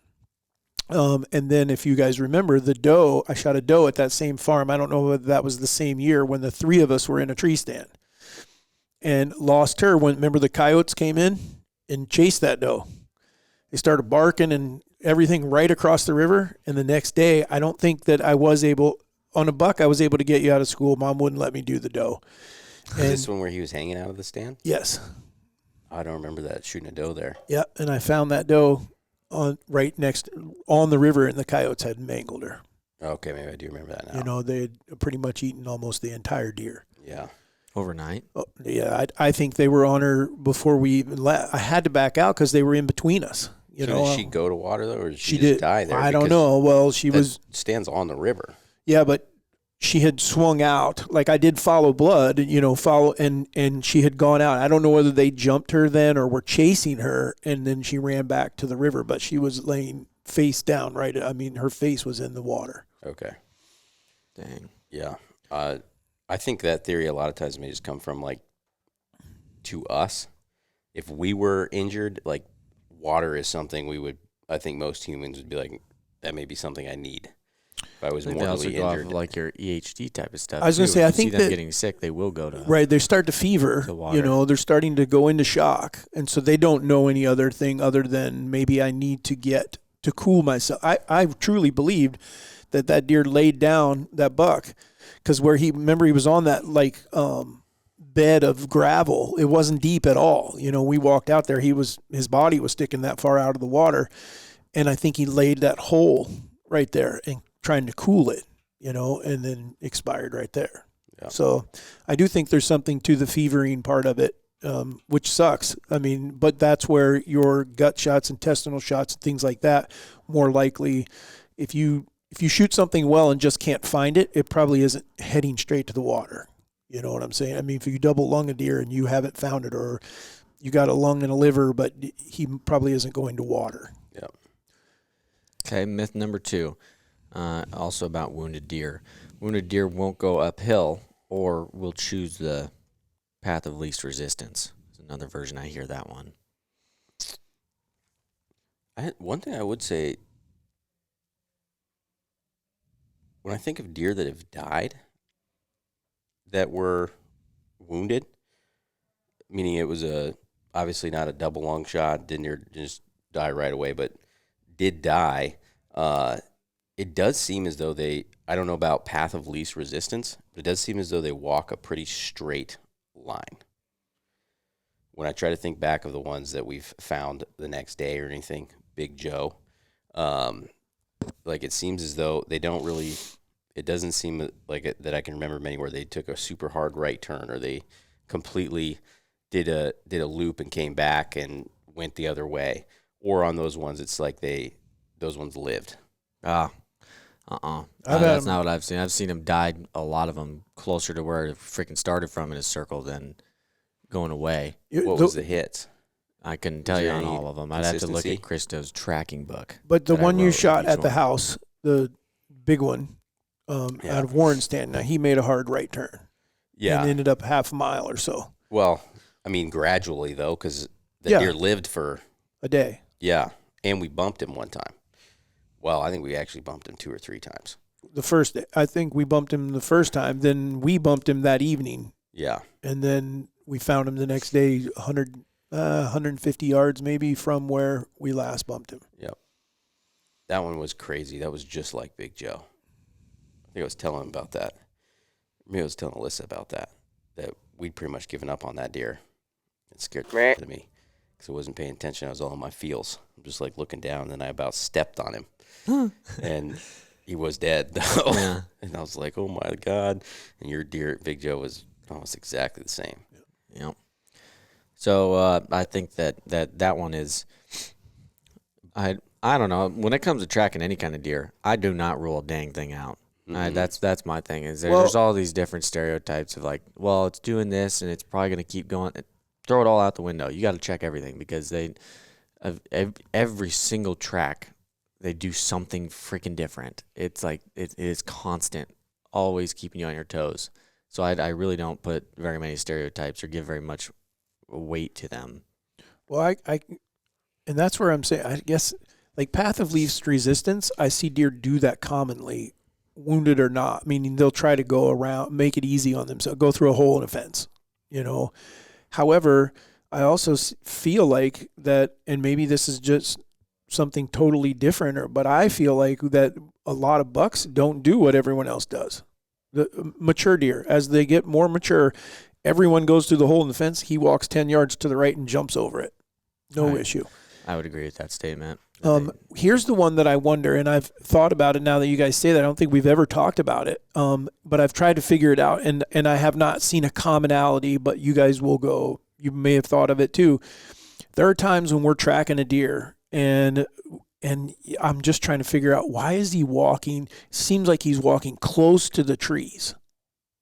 And then if you guys remember the doe, I shot a doe at that same farm. I don't know whether that was the same year when the 3 of us were in a tree stand and lost her when, remember, the coyotes came in and chased that doe. They started barking and everything right across the river. And the next day, I don't think that I was able, on a buck, I was able to get you out of school. Mom wouldn't let me do the doe. Is this one where he was hanging out of the stand? Yes. I don't remember that, shooting a doe there. Yeah, and I found that doe right next on the river, and the coyotes had mangled her. Okay, maybe I do remember that now. They had pretty much eaten almost the entire deer. Yeah. Overnight? Oh, yeah, I think they were on her before we even left. I had to back out because they were in between us. Did she go to water, though, or did she just die there? I don't know. Well, she stands on the river. Yeah, but she had swung out. Like, I did follow blood, and she had gone out. I don't know whether they jumped her then or were chasing her, and then she ran back to the river, but she was laying face down, right? I mean, her face was in the water. Okay. Dang. Yeah. I think that theory a lot of times may just come from, like, to us. If we were injured, like, water is something I think most humans would be like, that may be something I need. If I was mortally injured, off like your EHD type of stuff. I was going to say, I think see them getting sick, they will go to right. They start to fever. They're starting to go into shock, and so they don't know any other thing other than maybe I need to get to cool myself. I truly believed that deer laid down that buck because he was on that bed of gravel. It wasn't deep at all. We walked out there. His body was sticking that far out of the water, and I think he laid that hole right there and trying to cool it, and then expired right there. Yeah. So I do think there's something to the fevering part of it, which sucks. I mean, but that's where your gut shots, intestinal shots, and things like that, more likely, if you shoot something well and just can't find it, it probably isn't heading straight to the water. You know what I'm saying? I mean, if you double lung a deer and you haven't found it, or you got a lung and a liver, but he probably isn't going to water. Yeah. Okay, myth number 2. Also about wounded deer. Wounded deer won't go uphill or will choose the path of least resistance. There's another version. I hear that one. One thing I would say, when I think of deer that have died, that were wounded, meaning it was obviously not a double lung shot, didn't just die right away, but did die, it does seem as though I don't know about path of least resistance, but it does seem as though they walk a pretty straight line. When I try to think back of the ones that we've found the next day or anything, Big Joe, it seems as though they don't really, it doesn't seem like it, that I can remember many where they took a super hard right turn or they completely did a loop and came back and went the other way. Or on those ones, it's like those ones lived. That's not what I've seen. I've seen them die, a lot of them, closer to where it freaking started from in a circle than going away. What was the hits? I couldn't tell you on all of them. I'd have to look at Christo's tracking book. But the one you shot at the house, the big one, out of Warren's stand, now he made a hard right turn. Yeah. And ended up half a mile or so. Well, I mean, gradually, though, because the deer lived for a day. Yeah. And we bumped him one time. Well, I think we actually bumped him 2 or 3 times. The first day. I think we bumped him the first time. Then we bumped him that evening. Yeah. And then we found him the next day 150 yards maybe from where we last bumped him. Yep. That one was crazy. That was just like Big Joe. think I was telling him about that. Maybe I was telling Alyssa about that we'd pretty much given up on that deer. It scared the shit out of me because I wasn't paying attention. I was all in my feels. I'm just like looking down, and then I about stepped on him. And he was dead, though. Yeah. And I was like, oh, my God. And your deer at Big Joe was almost exactly the same. Yep. So I think that one is I don't know. When it comes to tracking any kind of deer, I do not rule a dang thing out. Mm-hmm. That's my thing. Is there's all these different stereotypes of like, well, it's doing this and it's probably going to keep going. Throw it all out the window. You got to check everything because every single track, they do something freaking different. It's like it is constant, always keeping you on your toes. So I really don't put very many stereotypes or give very much weight to them. Well, and that's where I'm saying, I guess, like path of least resistance, I see deer do that commonly, wounded or not, meaning they'll try to go around, make it easy on themselves, go through a hole in a fence, you know. However, I also feel like that, and maybe this is just something totally different, but I feel like that a lot of bucks don't do what everyone else does. The mature deer, as they get more mature, everyone goes through the hole in the fence. He walks 10 yards to the right and jumps over it. No issue. I would agree with that statement. Here's the one that I wonder, and I've thought about it now that you guys say that. I don't think we've ever talked about it, but I've tried to figure it out, and I have not seen a commonality, but you guys will go, you may have thought of it too. There are times when we're tracking a deer, and I'm just trying to figure out, why is he walking? Seems like he's walking close to the trees.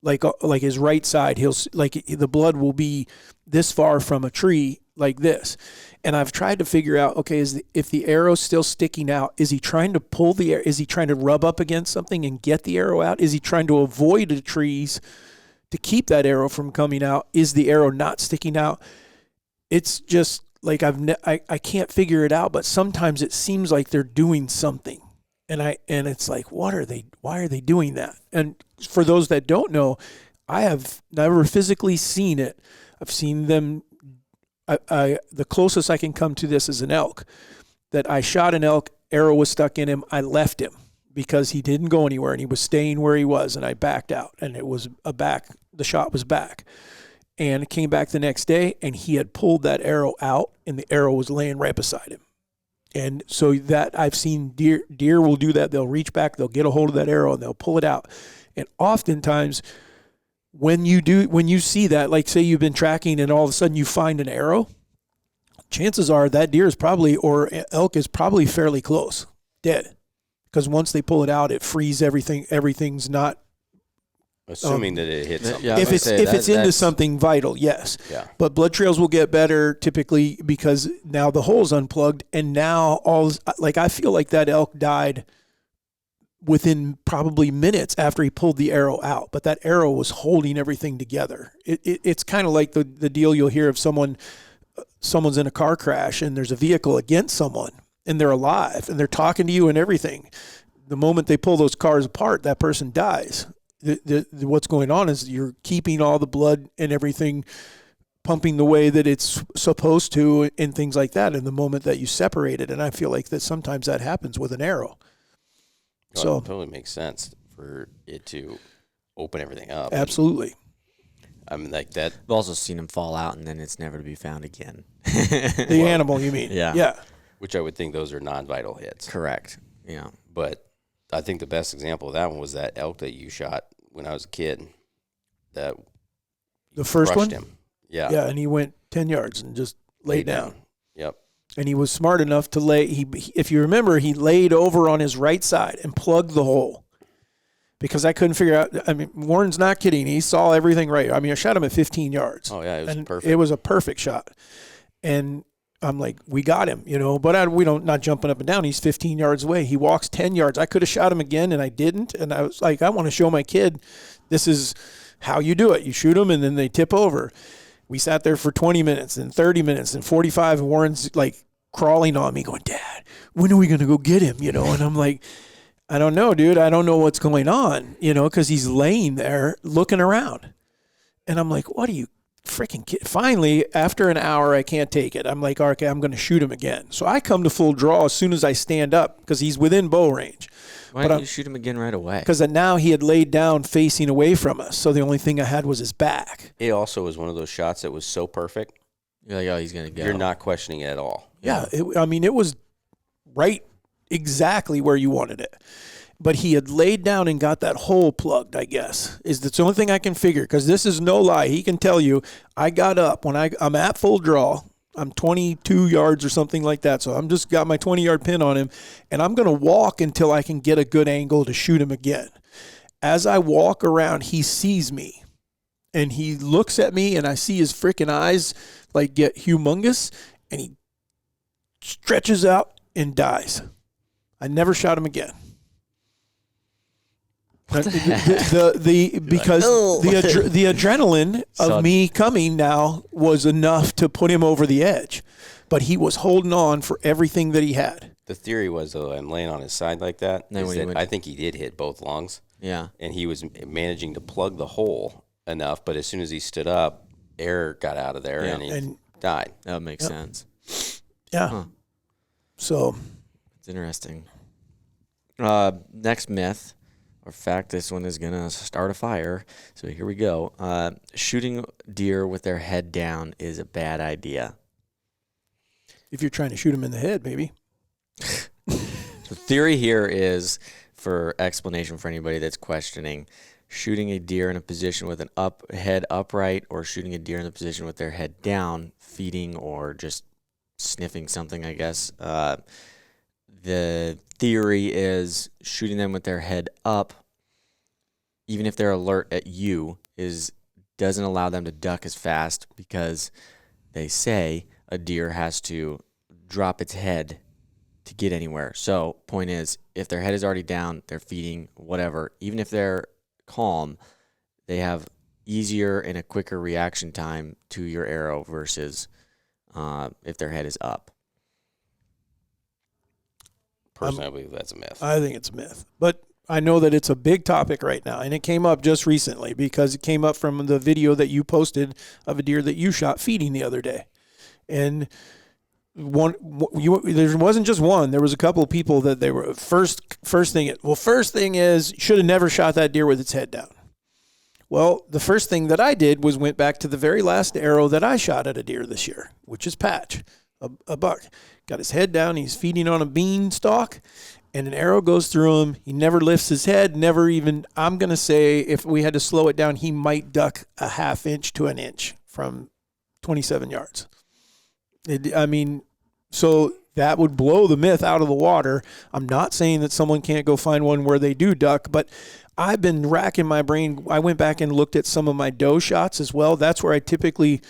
Like his right side, the blood will be this far from a tree, like this. And I've tried to figure out, okay, if the arrow's still sticking out, is he trying to pull the air? Is he trying to rub up against something and get the arrow out? Is he trying to avoid the trees to keep that arrow from coming out? Is the arrow not sticking out? It's just like I can't figure it out, but sometimes it seems like they're doing something. And it's like, why are they doing that? And for those that don't know, I have never physically seen it. I've seen them. The closest I can come to this is an elk. That I shot an elk, arrow was stuck in him. I left him because he didn't go anywhere and he was staying where he was, and I backed out, and it was the shot was back. And came back the next day, and he had pulled that arrow out, and the arrow was laying right beside him. And so that I've seen deer will do that. They'll reach back, they'll get a hold of that arrow, and they'll pull it out. And oftentimes, when you see that, like say you've been tracking and all of a sudden you find an arrow, chances are that deer is probably, or elk is probably fairly close, dead. Because once they pull it out, it frees everything. Everything's not. Assuming that it hits something. Yeah, if it's into something vital, yes. Yeah. But blood trails will get better typically because now the hole's unplugged, and now I feel like that elk died within probably minutes after he pulled the arrow out. But that arrow was holding everything together. It's kind of like the deal you'll hear of someone's in a car crash and there's a vehicle against someone and they're alive and they're talking to you and everything. The moment they pull those cars apart, that person dies. What's going on is you're keeping all the blood and everything pumping the way that it's supposed to and things like that in the moment that you separate it. And I feel like that sometimes that happens with an arrow. Well, so it totally makes sense for it to open everything up. Absolutely. I mean, like that. I've also seen them fall out and then it's never to be found again. The animal, you mean? Yeah. Yeah. Which I would think those are non-vital hits. Correct. Yeah. But I think the best example of that one was that elk that you shot when I was a kid. That the first one? Him. Yeah. Yeah, and he went 10 yards and just laid down. Yep. And he was smart enough to if you remember, he laid over on his right side and plugged the hole. Because I couldn't figure out, I mean, Warren's not kidding. He saw everything right. I mean, I shot him at 15 yards. Oh, yeah, it was perfect. It was a perfect shot. And I'm like, we got him, but we don't, not jumping up and down. He's 15 yards away. He walks 10 yards. I could have shot him again, and I didn't. And I was like, I want to show my kid this is how you do it. You shoot them, and then they tip over. We sat there for 20 minutes and 30 minutes and 45, and Warren's like crawling on me going, Dad, when are we going to go get him? And I'm like, I don't know, dude. I don't know what's going on, because he's laying there looking around. And I'm like, what are you freaking kid? Finally, after an hour, I can't take it. I'm like, okay, I'm going to shoot him again. So I come to full draw as soon as I stand up because he's within bow range. Why didn't you shoot him again right away? Because now he had laid down facing away from us, so the only thing I had was his back. It also was one of those shots that was so perfect. You're like, oh, he's going to go. You're not questioning it at all. Yeah, it was right exactly where you wanted it. But he had laid down and got that hole plugged, I guess. That's the only thing I can figure, because this is no lie. He can tell you, I got up when I'm at full draw. I'm 22 yards or something like that. So I'm just got my 20-yard pin on him, and I'm going to walk until I can get a good angle to shoot him again. As I walk around, he sees me, and he looks at me, and I see his freaking eyes like get humongous, and he stretches out and dies. I never shot him again. Because the adrenaline of me coming now was enough to put him over the edge, but he was holding on for everything that he had. The theory was, though, I'm laying on his side like that. I think he did hit both lungs. Yeah, and he was managing to plug the hole enough, but as soon as he stood up, air got out of there and he died. That would make sense. Yeah. Huh. So it's interesting. Next myth. Or fact, this one is going to start a fire. So here we go. Shooting deer with their head down is a bad idea. If you're trying to shoot them in the head, maybe. The theory here is, for explanation for anybody that's questioning, shooting a deer in a position with an head upright or shooting a deer in a position with their head down, feeding or just sniffing something, I guess. The theory is shooting them with their head up, even if they're alert at you, doesn't allow them to duck as fast, because they say a deer has to drop its head to get anywhere. So point is, if their head is already down, they're feeding, whatever, even if they're calm, they have easier and a quicker reaction time to your arrow versus if their head is up. Personally, I believe that's a myth. I think it's a myth. But I know that it's a big topic right now, and it came up just recently because it came up from the video that you posted of a deer that you shot feeding the other day. And there wasn't just one. There was a couple of people that they were first thing is should have never shot that deer with its head down. Well, the first thing that I did was went back to the very last arrow that I shot at a deer this year, which is Patch, a buck. Got his head down. He's feeding on a beanstalk, and an arrow goes through him. He never lifts his head, never even, I'm going to say, if we had to slow it down, he might duck a half inch to an inch from 27 yards. So that would blow the myth out of the water. I'm not saying that someone can't go find one where they do duck, but I've been racking my brain. I went back and looked at some of my doe shots as well. That's where I typically,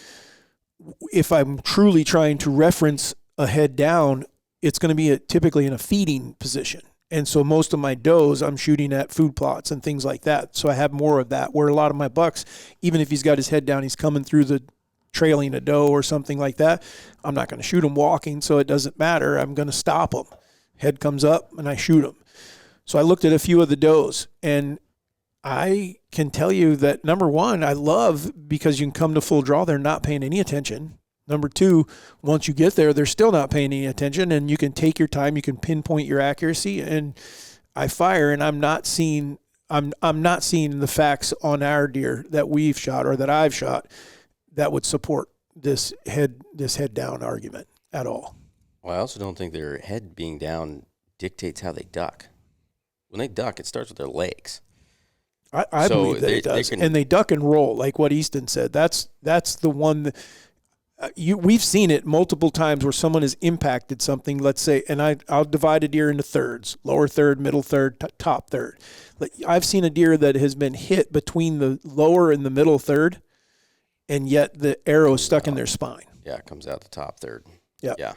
if I'm truly trying to reference a head down, it's going to be typically in a feeding position. And so most of my does, I'm shooting at food plots and things like that. So I have more of that, where a lot of my bucks, even if he's got his head down, he's coming through the trailing a doe or something like that. I'm not going to shoot him walking, so it doesn't matter. I'm going to stop him. Head comes up and I shoot him. So I looked at a few of the does, and I can tell you that, number one, I love, because you can come to full draw, they're not paying any attention. Number two, once you get there, they're still not paying any attention, and you can take your time, you can pinpoint your accuracy, and I fire, and I'm not seeing the facts on our deer that we've shot or that I've shot that would support this head down argument at all. Well, I also don't think their head being down dictates how they duck. When they duck, it starts with their legs. I believe that it does, and they duck and roll, like what Easton said. That's the one that, we've seen it multiple times where someone has impacted something, let's say, and I'll divide a deer into thirds: lower third, middle third, top third. I've seen a deer that has been hit between the lower and the middle third, and yet the arrow is stuck in their spine. Yeah, it comes out the top third. Yeah.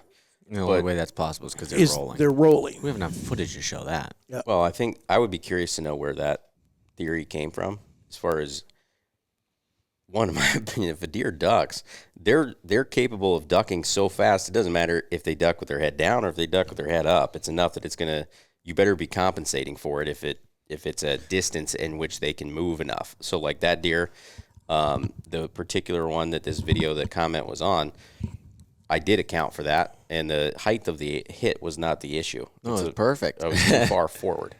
The only way that's possible is because they're rolling. They're rolling. We have enough footage to show that. Yeah. Well, I think I would be curious to know where that theory came from, as far as, one, in my opinion, if a deer ducks, they're capable of ducking so fast, it doesn't matter if they duck with their head down or if they duck with their head up. It's enough that you better be compensating for it if it's a distance in which they can move enough. So like that deer, the particular one that this video, that comment was on, I did account for that, and the height of the hit was not the issue. No, it was perfect. I was too far forward.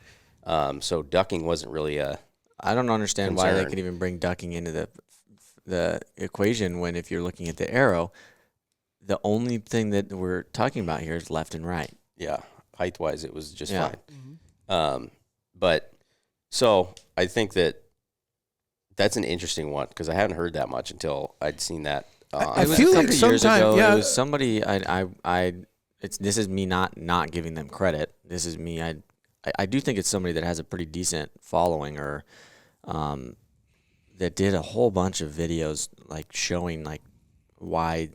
So ducking wasn't really a I don't understand why they concern. could even bring ducking into the equation when, if you're looking at the arrow, the only thing that we're talking about here is left and right. Yeah, height-wise, it was just Yeah. fine. But so I think that's an interesting one because I hadn't heard that much until I'd seen that. I It was feel a like couple years sometime- ago, yeah. it was somebody this is me not giving them credit. This is me. I do think it's somebody that has a pretty decent following, or that did a whole bunch of videos like showing like what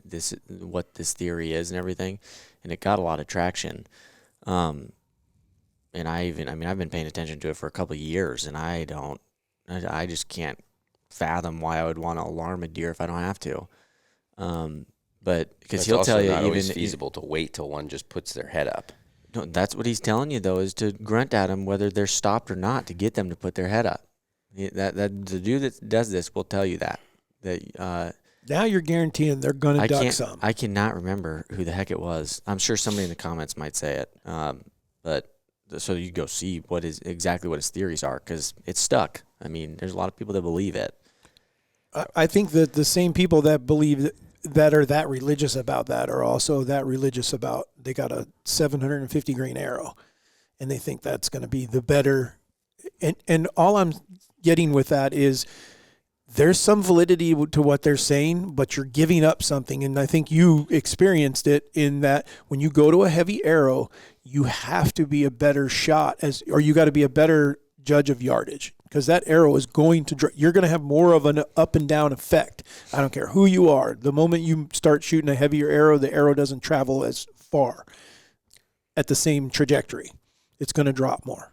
this theory is and everything, and it got a lot of traction. And I've been paying attention to it for a couple of years, and I just can't fathom why I would want to alarm a deer if I don't have to. But because he'll tell you not always even feasible to wait till one just puts their head up. no, that's what he's telling you though, is to grunt at them whether they're stopped or not to get them to put their head up. That the dude that does this will tell you that Now you're guaranteeing they're going to duck some. I cannot remember who the heck it was. I'm sure somebody in the comments might say it. But so you go see exactly what his theories are, because it's stuck. I mean, there's a lot of people that believe it. I think that the same people that believe that are that religious about that are also that religious about they got a 750 grain arrow, and they think that's going to be the better. And all I'm getting with that is there's some validity to what they're saying, but you're giving up something. And I think you experienced it in that when you go to a heavy arrow, you have to be a better shot or you got to be a better judge of yardage, because that arrow is you're going to have more of an up and down effect. I don't care who you are. The moment you start shooting a heavier arrow, the arrow doesn't travel as far at the same trajectory. It's going to drop more.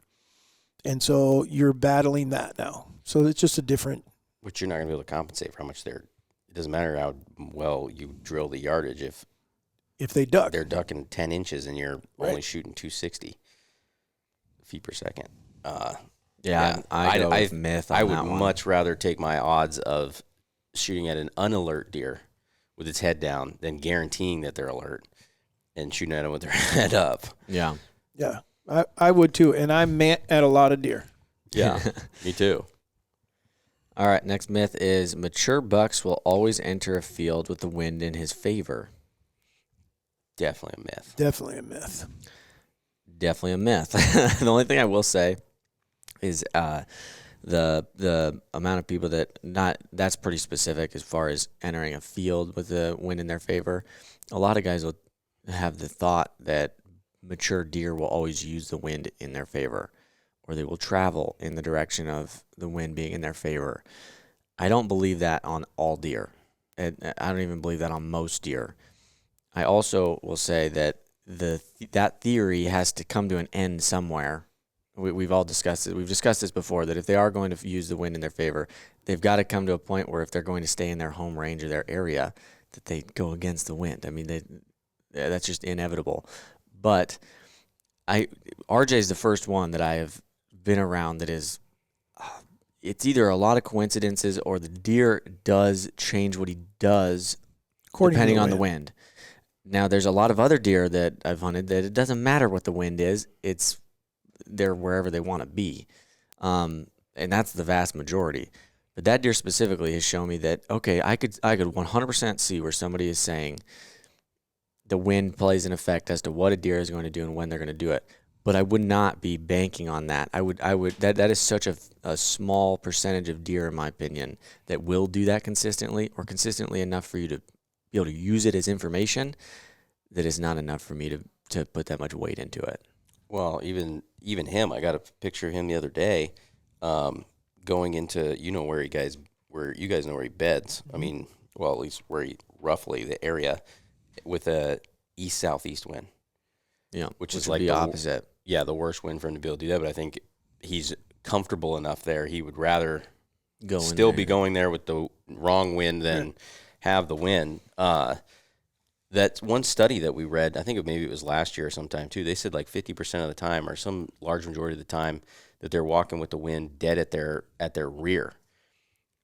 And so you're battling that now. So it's just a different. Which you're not going to be able to compensate for how much it doesn't matter how well you drill the yardage if they duck. They're ducking 10 inches and you're only shooting 260 feet per second. I go with myth on I would that one. much rather take my odds of shooting at an unalert deer with its head down than guaranteeing that they're alert and shooting at them with their head up. Yeah. Yeah, I would too. And I'm at a lot of deer. Yeah, me too. All right, next myth is mature bucks will always enter a field with the wind in his favor. Definitely a myth. Definitely a myth. Definitely a myth. The only thing I will say is the amount of people that's pretty specific as far as entering a field with the wind in their favor. A lot of guys will have the thought that mature deer will always use the wind in their favor, or they will travel in the direction of the wind being in their favor. I don't believe that on all deer. I don't even believe that on most deer. I also will say that that theory has to come to an end somewhere. We've all discussed it. We've discussed this before, that if they are going to use the wind in their favor, they've got to come to a point where if they're going to stay in their home range or their area, that they go against the wind. I mean, that's just inevitable. But RJ is the first one that I have been around that is, it's either a lot of coincidences or the deer does change what he does depending on the wind. Now, there's a lot of other deer that I've hunted that it doesn't matter what the wind is. They're wherever they want to be. And that's the vast majority. But that deer specifically has shown me that, okay, I could 100% see where somebody is saying the wind plays an effect as to what a deer is going to do and when they're going to do it. But I would not be banking on that. That is such a small percentage of deer, in my opinion, that will do that consistently, or consistently enough for you to be able to use it as information, that is not enough for me to put that much weight into it. Well, even him, I got a picture of him the other day, going into, where you guys know where he beds. I mean, well, at least where roughly the area, with a east-southeast wind. Yeah, which is would like be opposite. Yeah, the worst wind for him to be able to do that. But I think he's comfortable enough there. He would rather be going there with the wrong wind than have the wind. That's one study that we read. I think maybe it was last year or sometime too. They said like 50% of the time, or some large majority of the time, that they're walking with the wind dead at their rear,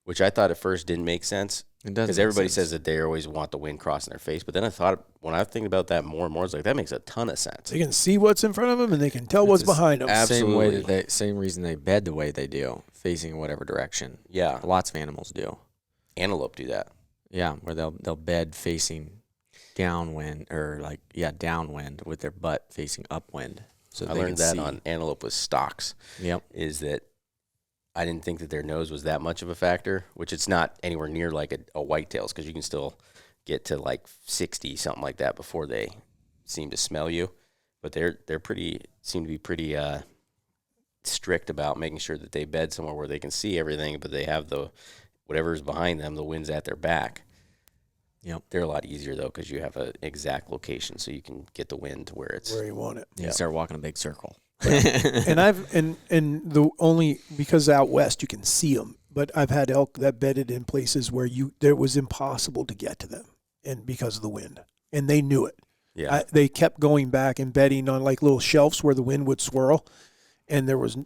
which I thought at first didn't make sense. It does, because everybody says that they always want the wind crossing their face. But then I thought, when I think about that more and more, it's like that makes a ton of sense. They can see what's in front of them and they can tell what's behind them. Absolutely. Same reason they bed the way they do, facing whatever direction. Yeah, Lots of animals do. antelope do that. Yeah, where they'll bed facing downwind downwind with their butt facing upwind. So I learned that on antelope with stocks. Yep. Is that I didn't think that their nose was that much of a factor, which it's not anywhere near like a whitetails, because you can still get to like 60, something like that, before they seem to smell you. But they're seem to be pretty strict about making sure that they bed somewhere where they can see everything, but they have whatever's behind them, the wind's at their back. Yep. They're a lot easier though, because you have an exact location, so you can get the wind to where you want it. You start walking a big circle. And the only, because out west you can see them, but I've had elk that bedded in places where there was impossible to get to them, and because of the wind, and they knew it. Yeah. They kept going back and bedding on like little shelves where the wind would swirl, and there's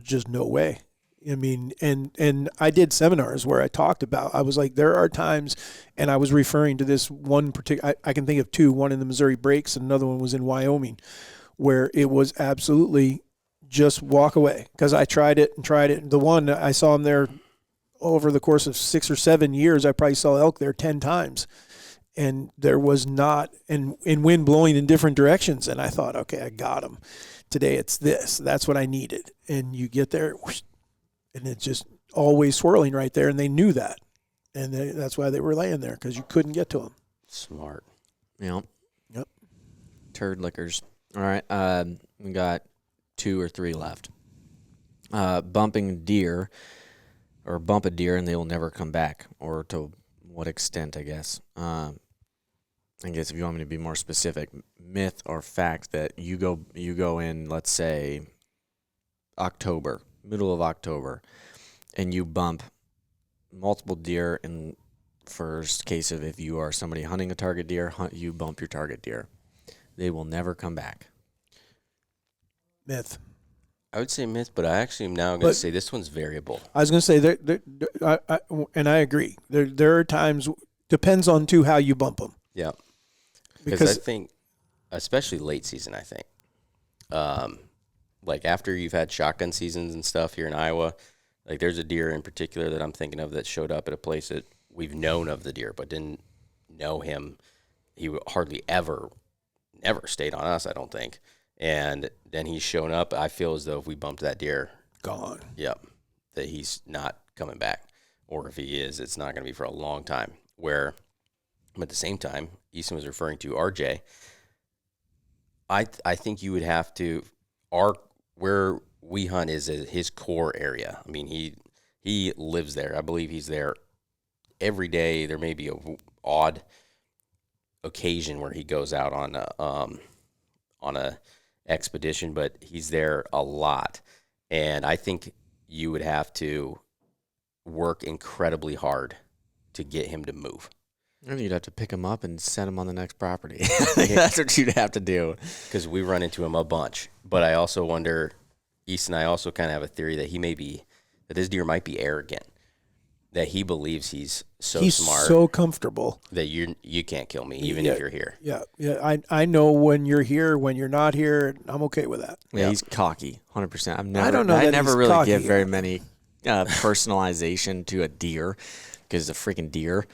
just no way. I mean, and I did seminars where I talked about, I was like, there are times, and I was referring to this one particular, I can think of two, one in the Missouri Breaks and another one was in Wyoming, where it was absolutely just walk away, because I tried it. The one, I saw them there over the course of 6 or 7 years. I probably saw elk there 10 times, and there was not, and wind blowing in different directions. And I thought, okay, I got them. Today it's this. That's what I needed. And you get there, whoosh, and it's just always swirling right there, and they knew that. And that's why they were laying there, because you couldn't get to them. Smart. Yep. Yep. Turd lickers. All right. We got 2 or 3 left. Bumping deer, or bump a deer and they will never come back, or to what extent, I guess. I guess if you want me to be more specific, myth or fact that you go in, let's say, October, middle of October, and you bump multiple deer. In first case of, if you are somebody hunting a target deer, you bump your target deer, they will never come back. Myth. I would say myth, but I actually am now going to say this one's variable. I was going to say, and I agree. There are times, depends on too how you bump them. Yeah. Because I think, especially late season, I think, like after you've had shotgun seasons and stuff here in Iowa, like there's a deer in particular that I'm thinking of that showed up at a place that we've known of the deer, but didn't know him. He hardly never stayed on us, I don't think. And then he's shown up. I feel as though if we bumped that deer, gone. Yep, that he's not coming back. Or if he is, it's not going to be for a long time. Where, at the same time, Easton was referring to RJ. I think you would have to, where we hunt is his core area. I mean, he lives there. I believe he's there every day. There may be an odd occasion where he goes out on a expedition, but he's there a lot. And I think you would have to work incredibly hard to get him to move. And you'd have to pick him up and send him on the next property. That's what you'd have to do. Because we run into him a bunch. But I also wonder, Easton and I also kind of have a theory that that this deer might be arrogant. That he believes he's smart. He's so comfortable. That you can't kill me even if you're here. Yeah. I know when you're here, when you're not here. I'm okay with that. Yeah, he's cocky, 100%. I never really cocky. give very many personalization to a deer, because it's a freaking deer.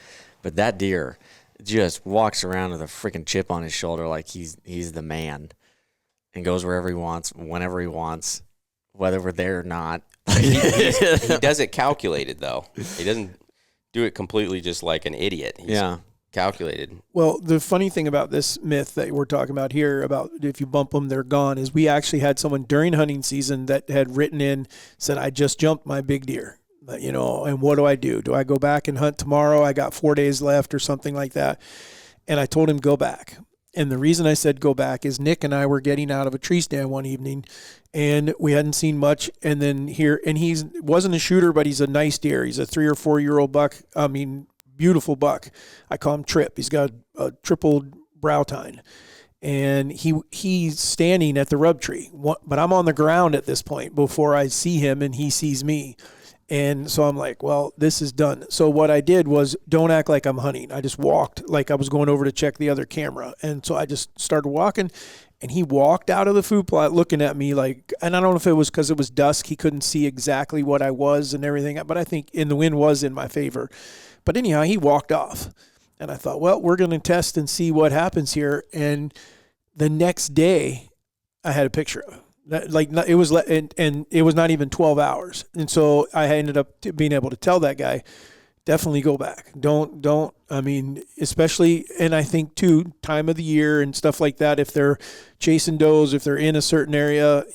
But that deer just walks around with a freaking chip on his shoulder like he's the man, and goes wherever he wants, whenever he wants, whether we're there or not. He does it calculated, though. He doesn't do it completely just like an idiot. He's calculated. Well, the funny thing about this myth that we're talking about here, about if you bump them, they're gone, is we actually had someone during hunting season that had written in, said, I just jumped my big deer. And what do? Do I go back and hunt tomorrow? I got 4 days left or something like that. And I told him, go back. And the reason I said go back is Nick and I were getting out of a tree stand one evening, and we hadn't seen much. And then he wasn't a shooter, but he's a nice deer. He's a 3 or 4 year old buck. I mean, beautiful buck. I call him Trip. He's got a triple brow tine. And he's standing at the rub tree. But I'm on the ground at this point before I see him and he sees me. And so I'm like, well, this is done. So what I did was don't act like I'm hunting. I just walked like I was going over to check the other camera. And so I just started walking, and he walked out of the food plot looking at me like, and I don't know if it was because it was dusk. He couldn't see exactly what I was and everything, but I think the wind was in my favor. But anyhow, he walked off. And I thought, well, we're going to test and see what happens here. And the next day, I had a picture of it. It was, and it was not even 12 hours. And so I ended up being able to tell that guy, definitely go back. Don't, I mean, especially, and I think too, time of the year and stuff like that, if they're chasing does, if they're in a certain area,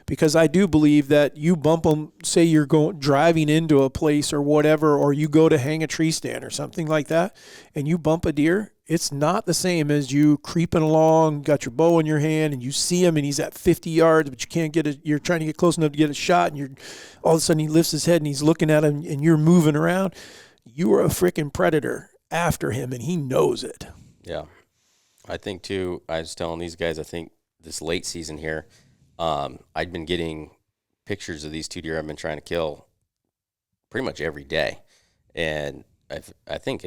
because I do believe that you bump them, say you're driving into a place or whatever, or you go to hang a tree stand or something like that, and you bump a deer, it's not the same as you creeping along, got your bow in your hand, and you see him, and he's at 50 yards, but you can't you're trying to get close enough to get a shot, and all of a sudden he lifts his head, and he's looking at him, and you're moving around. You are a freaking predator after him, and he knows it. Yeah. I think, too, I was telling these guys, I think this late season here, I'd been getting pictures of these 2 deer I've been trying to kill pretty much every day. And I think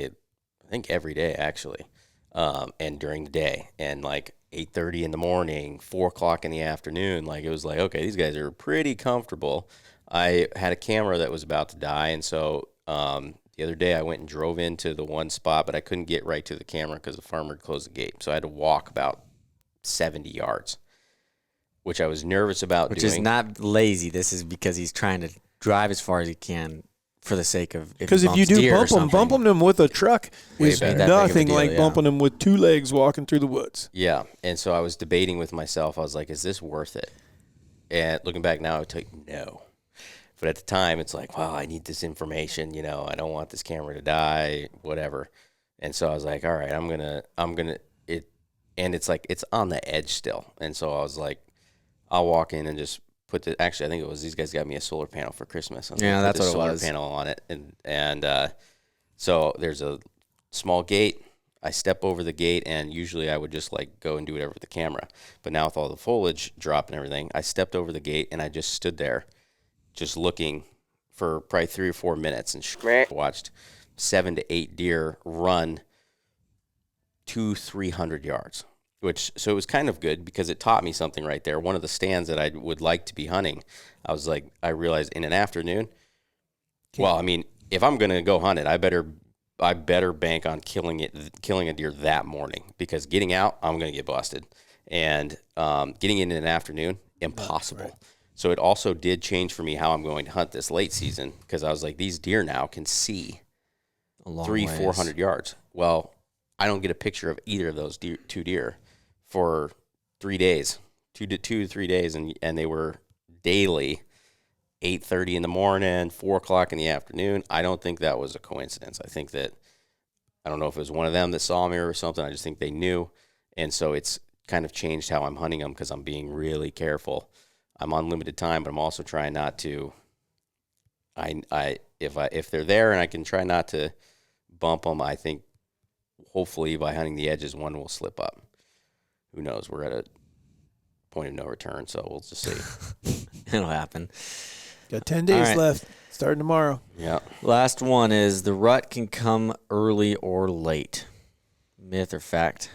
every day, actually, and during the day. And, 8:30 in the morning, 4 o'clock in the afternoon, it was like, okay, these guys are pretty comfortable. I had a camera that was about to die, and so the other day I went and drove into the one spot, but I couldn't get right to the camera because the farmer closed the gate. So I had to walk about 70 yards, which I was nervous about doing. Which is not lazy. This is because he's trying to drive as far as he can for the sake of, because if you do bumping them with a truck is nothing like bumping them with 2 legs walking through the woods. Yeah, and so I was debating with myself. I was like, is this worth it? And looking back now, I would tell you no. But at the time, it's like, wow, I need this information. I don't want this camera to die, whatever. And so I was like, all right, I'm gonna it. And it's like it's on the edge still. And so I was like, I'll walk in and just put the. Actually, I think it was these guys got me a solar panel for Christmas. Yeah, that's what it was. Solar panel on it, and so there's a small gate. I step over the gate, and usually I would just go and do whatever with the camera. But now with all the foliage drop and everything, I stepped over the gate and I just stood there, just looking for probably 3 or 4 minutes, and watched 7 to 8 deer run 200-300 yards. So it was kind of good because it taught me something right there. One of the stands that I would like to be hunting, I realized in an afternoon, well, I mean, if I'm going to go hunt it, I better bank on killing a deer that morning, because getting out, I'm going to get busted. And getting in an afternoon, impossible. Right. So it also did change for me how I'm going to hunt this late season, because I was like, these deer now can see 300-400 yards. Well, I don't get a picture of either of those 2 deer for 3 days, 2 to 3 days, and they were daily, 8:30 in the morning, 4 o'clock in the afternoon. I don't think that was a coincidence. I think that, I don't know if it was one of them that saw me or something. I just think they knew, and so it's kind of changed how I'm hunting them, because I'm being really careful. I'm on limited time, but I'm also trying not to. If they're there and I can try not to bump them, I think hopefully by hunting the edges, one will slip up. Who knows? We're at a point of no return, so we'll just see. It'll happen. Got 10 days left, starting tomorrow. Yeah. Last one is the rut can come early or late. Myth or fact?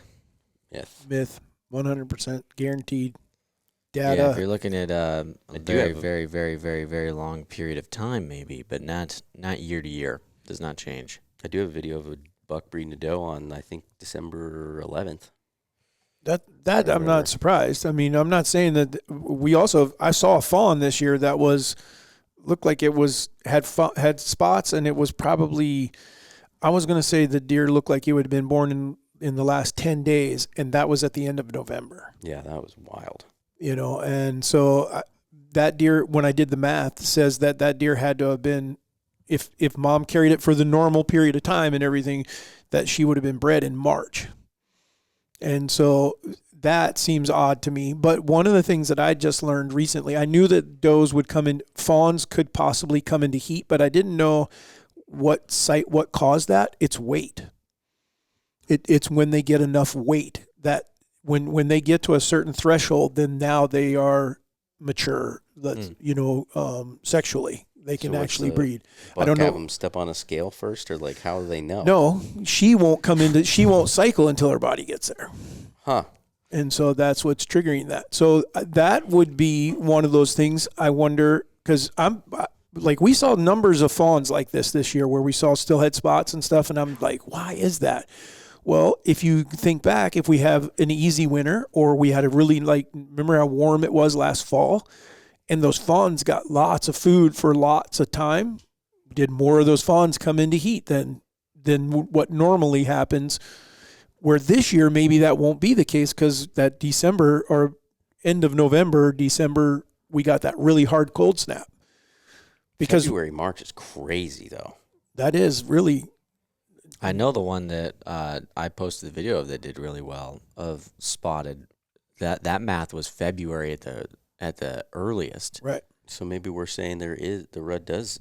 Myth. 100% guaranteed. Data. Yeah, if you're looking at a very, very, very, very, very long period of time, maybe, but not year to year. Does not change. I do have a video of a buck breeding a doe on, I think, December 11th. That I'm not surprised. I mean, I'm not saying that I saw a fawn this year that looked like it had spots, and it was probably, I was going to say the deer looked like it would have been born in the last 10 days, and that was at the end of November. Yeah, that was wild. And so that deer, when I did the math, says that deer had to have been, if mom carried it for the normal period of time and everything, that she would have been bred in March. And so that seems odd to me. But one of the things that I just learned recently, I knew that does would come in, fawns could possibly come into heat, but I didn't know what caused that. It's weight. It's when they get enough weight that when they get to a certain threshold, then now they are mature, sexually. They can So what's actually the breed. Buck I don't have know. them step on a scale first, or like how do they know? No, she won't she won't cycle until her body gets there. Huh. And so that's what's triggering that. So that would be one of those things I wonder, because like we saw numbers of fawns like this year where we saw still head spots and stuff. And I'm like, why is that? Well, if you think back, if we have an easy winter or we had a really remember how warm it was last fall and those fawns got lots of food for lots of time, did more of those fawns come into heat than what normally happens? Where this year, maybe that won't be the case because that December or end of November, December, we got that really hard cold snap. Because February, March is crazy, though. that is really. I know the one that I posted the video of that did really well of spotted. That math was February at the earliest. Right. So maybe we're saying the rut does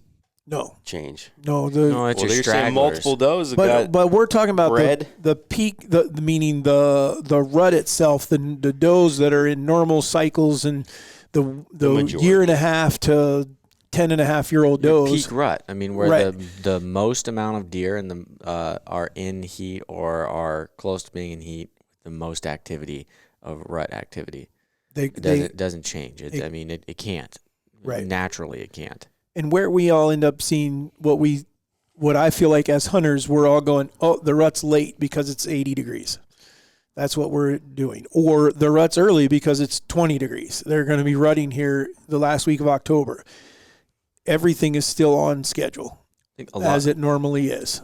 change. No, No, it's Well, your you're saying stragglers. multiple does. but we're talking about red. the peak, meaning the rut itself, the does that are in normal cycles and the majority. year and a half to 10.5-year-old Your does. peak rut. I mean, where Right. the most amount of deer in the are in heat or are close to being in heat, the most activity of rut activity. It doesn't change. It can't. Right. Naturally, it can't. And where we all end up seeing what I feel like as hunters, we're all going, oh, the rut's late because it's 80 degrees. That's what we're doing. Or the rut's early because it's 20 degrees. They're going to be rutting here the last week of October. Everything is still on schedule as it normally is.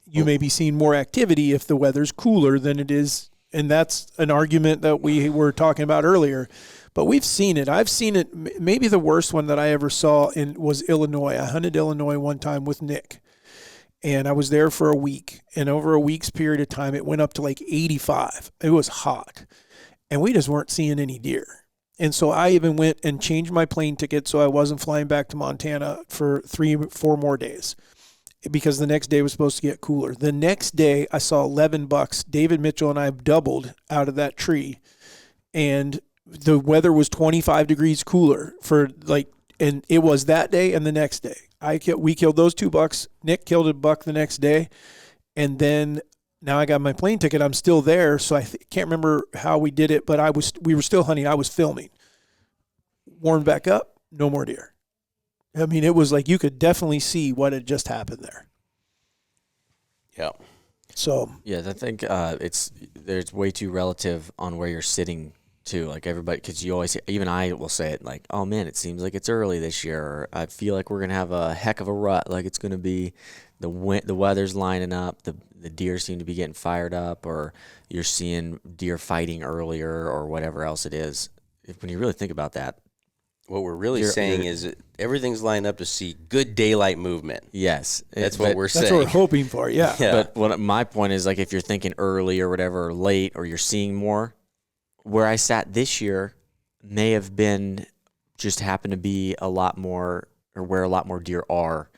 You may be seeing more activity if the weather's cooler than it is. And that's an argument that we were talking about earlier. But we've seen it. I've seen it. Maybe the worst one that I ever saw was Illinois. I hunted Illinois one time with Nick. And I was there for a week. And over a week's period of time, it went up to like 85. It was hot. And we just weren't seeing any deer. And so I even went and changed my plane ticket so I wasn't flying back to Montana for 3-4 more days because the next day was supposed to get cooler. The next day, I saw 11 bucks. David Mitchell and I doubled out of that tree. And the weather was 25 degrees cooler and it was that day and the next day. We killed those 2 bucks. Nick killed a buck the next day. And then now I got my plane ticket. I'm still there. So I can't remember how we did it, but we were still hunting. I was filming. Warmed back up. No more deer. I mean, it was like you could definitely see what had just happened there. Yeah. So yeah, I think there's way too relative on where you're sitting too. Like everybody, because you always, even I will say it like, oh man, it seems like it's early this year. Or I feel like we're gonna have a heck of a rut. Like it's gonna be the weather's lining up. The deer seem to be getting fired up, or you're seeing deer fighting earlier, or whatever else it is. When you really think about that. What we're really saying is that everything's lined up to see good daylight movement. Yes. That's what we're saying. that's what we're hoping for, yeah. But my point is, like, if you're thinking early or whatever, or late, or you're seeing more, where I sat this year may have been just happened to be a lot more, or where a lot more deer are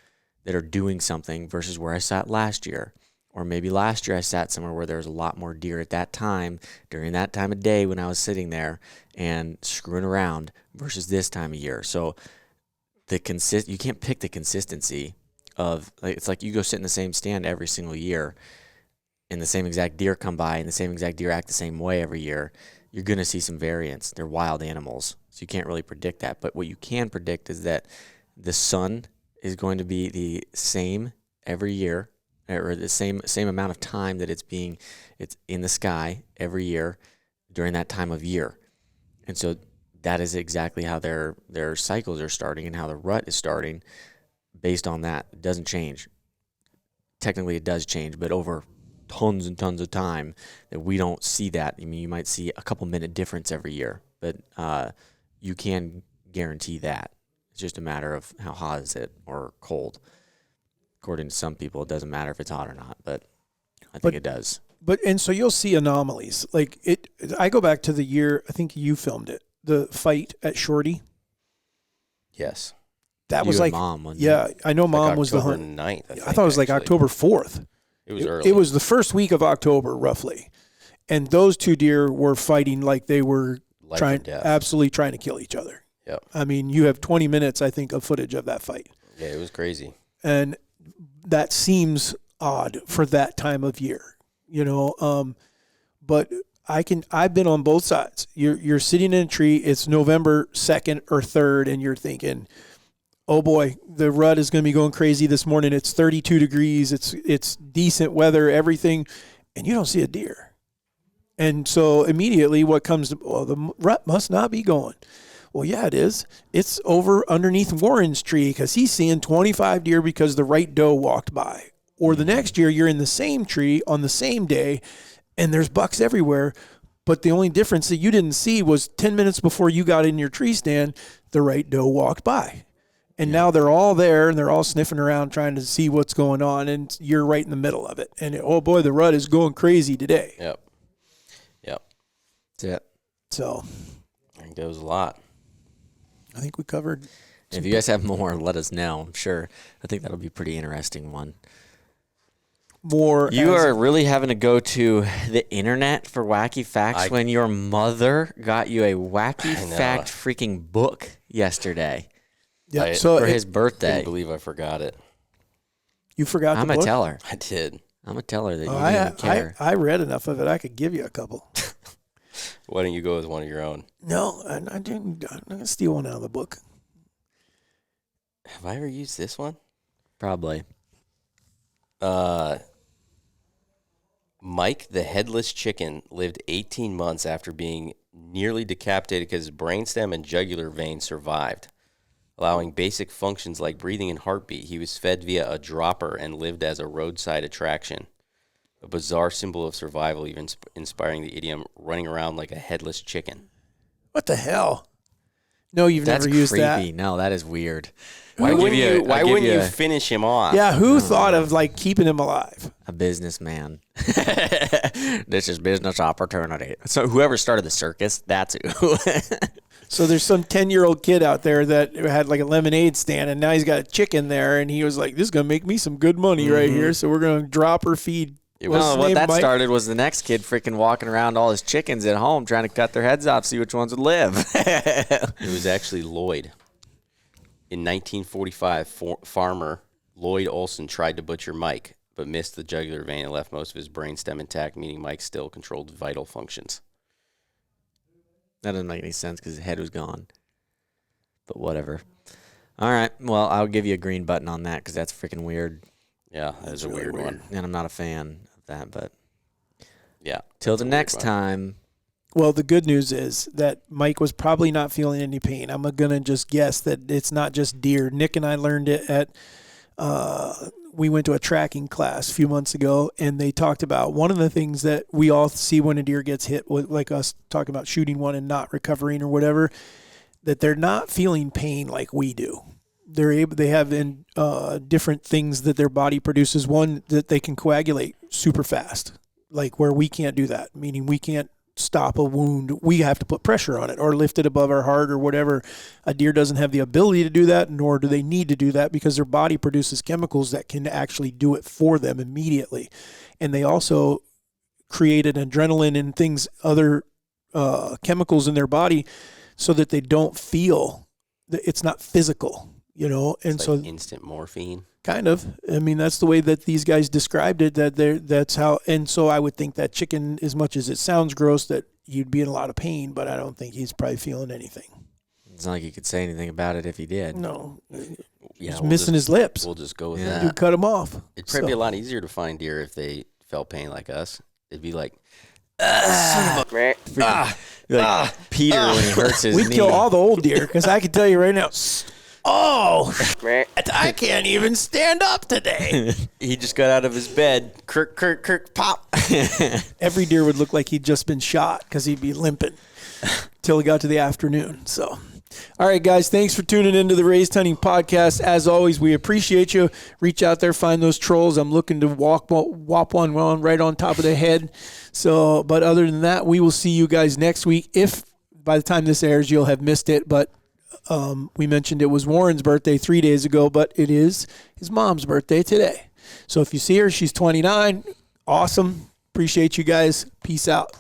that are doing something versus where I sat last year. Or maybe last year I sat somewhere where there was a lot more deer at that time, during that time of day when I was sitting there and screwing around versus this time of year. So you can't pick the consistency of, like, it's like you go sit in the same stand every single year and the same exact deer come by and the same exact deer act the same way every year. You're going to see some variance. They're wild animals, so you can't really predict that. But what you can predict is that the sun is going to be the same every year, or the same amount of time that it's in the sky every year during that time of year. And so that is exactly how their cycles are starting and how the rut is starting based on that. It doesn't change. Technically it does change, but over tons and tons of time that we don't see that. I mean, you might see a couple minute difference every year, but you can guarantee that. It's just a matter of how hot is it or cold. According to some people, it doesn't matter if it's hot or not, but I think it does. And so you'll see anomalies. Like I go back to the year, I think you filmed it, the fight at Shorty. Yes. That was like Mom, wasn't yeah, it? I know Mom like was the October hunt. 9th, I thought it was like October 4th. It was early. It was the first week of October, roughly. And those two deer were fighting like they were absolutely trying to kill each other. Yep. I mean, you have 20 minutes, I think, of footage of that fight. Yeah, it was crazy. And that seems odd for that time of year, but I've been on both sides. You're sitting in a tree, it's November 2nd or 3rd, and you're thinking, oh boy, the rut is going to be going crazy this morning. It's 32 degrees. It's decent weather, everything, and you don't see a deer. And so immediately what comes to, well, the rut must not be going. Well, yeah, it is. It's over underneath Warren's tree because he's seeing 25 deer because the right doe walked by. Or the next year you're in the same tree on the same day and there's bucks everywhere. But the only difference that you didn't see was 10 minutes before you got in your tree stand, the right doe walked by. And now they're all there and they're all sniffing around trying to see what's going on. And you're right in the middle of it. And oh boy, the rut is going crazy today. Yep. That's it. So I think that was a lot. I think we covered. If you guys have more, let us know. I'm sure. I think that'll be a pretty interesting one. More. You are really having to go to the internet for wacky facts when your mother got you a wacky fact freaking book yesterday. Yeah. For his birthday. I can't believe I forgot it. You forgot the book? I'm going to tell her. I did. I'm going to tell her that you didn't care. I read enough of it. I could give you a couple. Why don't you go with one of your own? No, I didn't. I'm not going to steal one out of the book. Have I ever used this one? Probably. Mike the Headless Chicken lived 18 months after being nearly decapitated because his brainstem and jugular vein survived. Allowing basic functions like breathing and heartbeat, he was fed via a dropper and lived as a roadside attraction. A bizarre symbol of survival, even inspiring the idiom running around like a headless chicken. What the hell? No, you've That's never used that. creepy. No, that is weird. Why wouldn't you finish him off? Yeah, who thought of like keeping him alive? A businessman. This is business opportunity. So whoever started the circus, that's who. So there's some 10-year-old kid out there that had like a lemonade stand, and now he's got a chicken there, and he was like, this is going to make me some good money right here, so we're going to drop or feed. What that started was the next kid freaking walking around all his chickens at home trying to cut their heads off, see which ones would live. It was actually Lloyd. In 1945, farmer Lloyd Olson tried to butcher Mike, but missed the jugular vein and left most of his brainstem intact, meaning Mike still controlled vital functions. That doesn't make any sense because his head was gone. But whatever. All right. Well, I'll give you a green button on that because that's freaking weird. Yeah, that's a really weird one. And I'm not a fan of that, but yeah. Till the next time. Well, the good news is that Mike was probably not feeling any pain. I'm going to just guess that it's not just deer. Nick and I learned it at, we went to a tracking class a few months ago, and they talked about one of the things that we all see when a deer gets hit, like us talking about shooting one and not recovering or whatever, that they're not feeling pain like we do. They have different things that their body produces. One, that they can coagulate super fast, like where we can't do that, meaning we can't stop a wound. We have to put pressure on it or lift it above our heart or whatever. A deer doesn't have the ability to do that, nor do they need to do that because their body produces chemicals that can actually do it for them immediately. And they also create an adrenaline and things, other chemicals in their body so that they don't feel that it's not physical. And it's so like instant morphine. Kind of. I mean, that's the way that these guys described it. That's how. And so I would think that chicken, as much as it sounds gross, that you'd be in a lot of pain. But I don't think he's probably feeling anything. It's not like you could say anything about it if he did. No. Yeah, he's missing his lips. We'll just go with that. You cut him off. It'd probably be a lot easier to find deer if they felt pain like us. It'd be like, Peter when he hurts his knee. We kill all the old deer because I can tell you right now. Oh, I can't even stand up today. He just got out of his bed. Kirk, pop. Every deer would look like he'd just been shot because he'd be limping till he got to the afternoon. So, all right, guys, thanks for tuning into the Raised Hunting Podcast. As always, we appreciate you. Reach out there, find those trolls. I'm looking to whop one right on top of the head. So, but other than that, we will see you guys next week. If by the time this airs, you'll have missed it, but we mentioned it was Warren's birthday 3 days ago, but it is his mom's birthday today. So if you see her, she's 29. Awesome. Appreciate you guys. Peace out.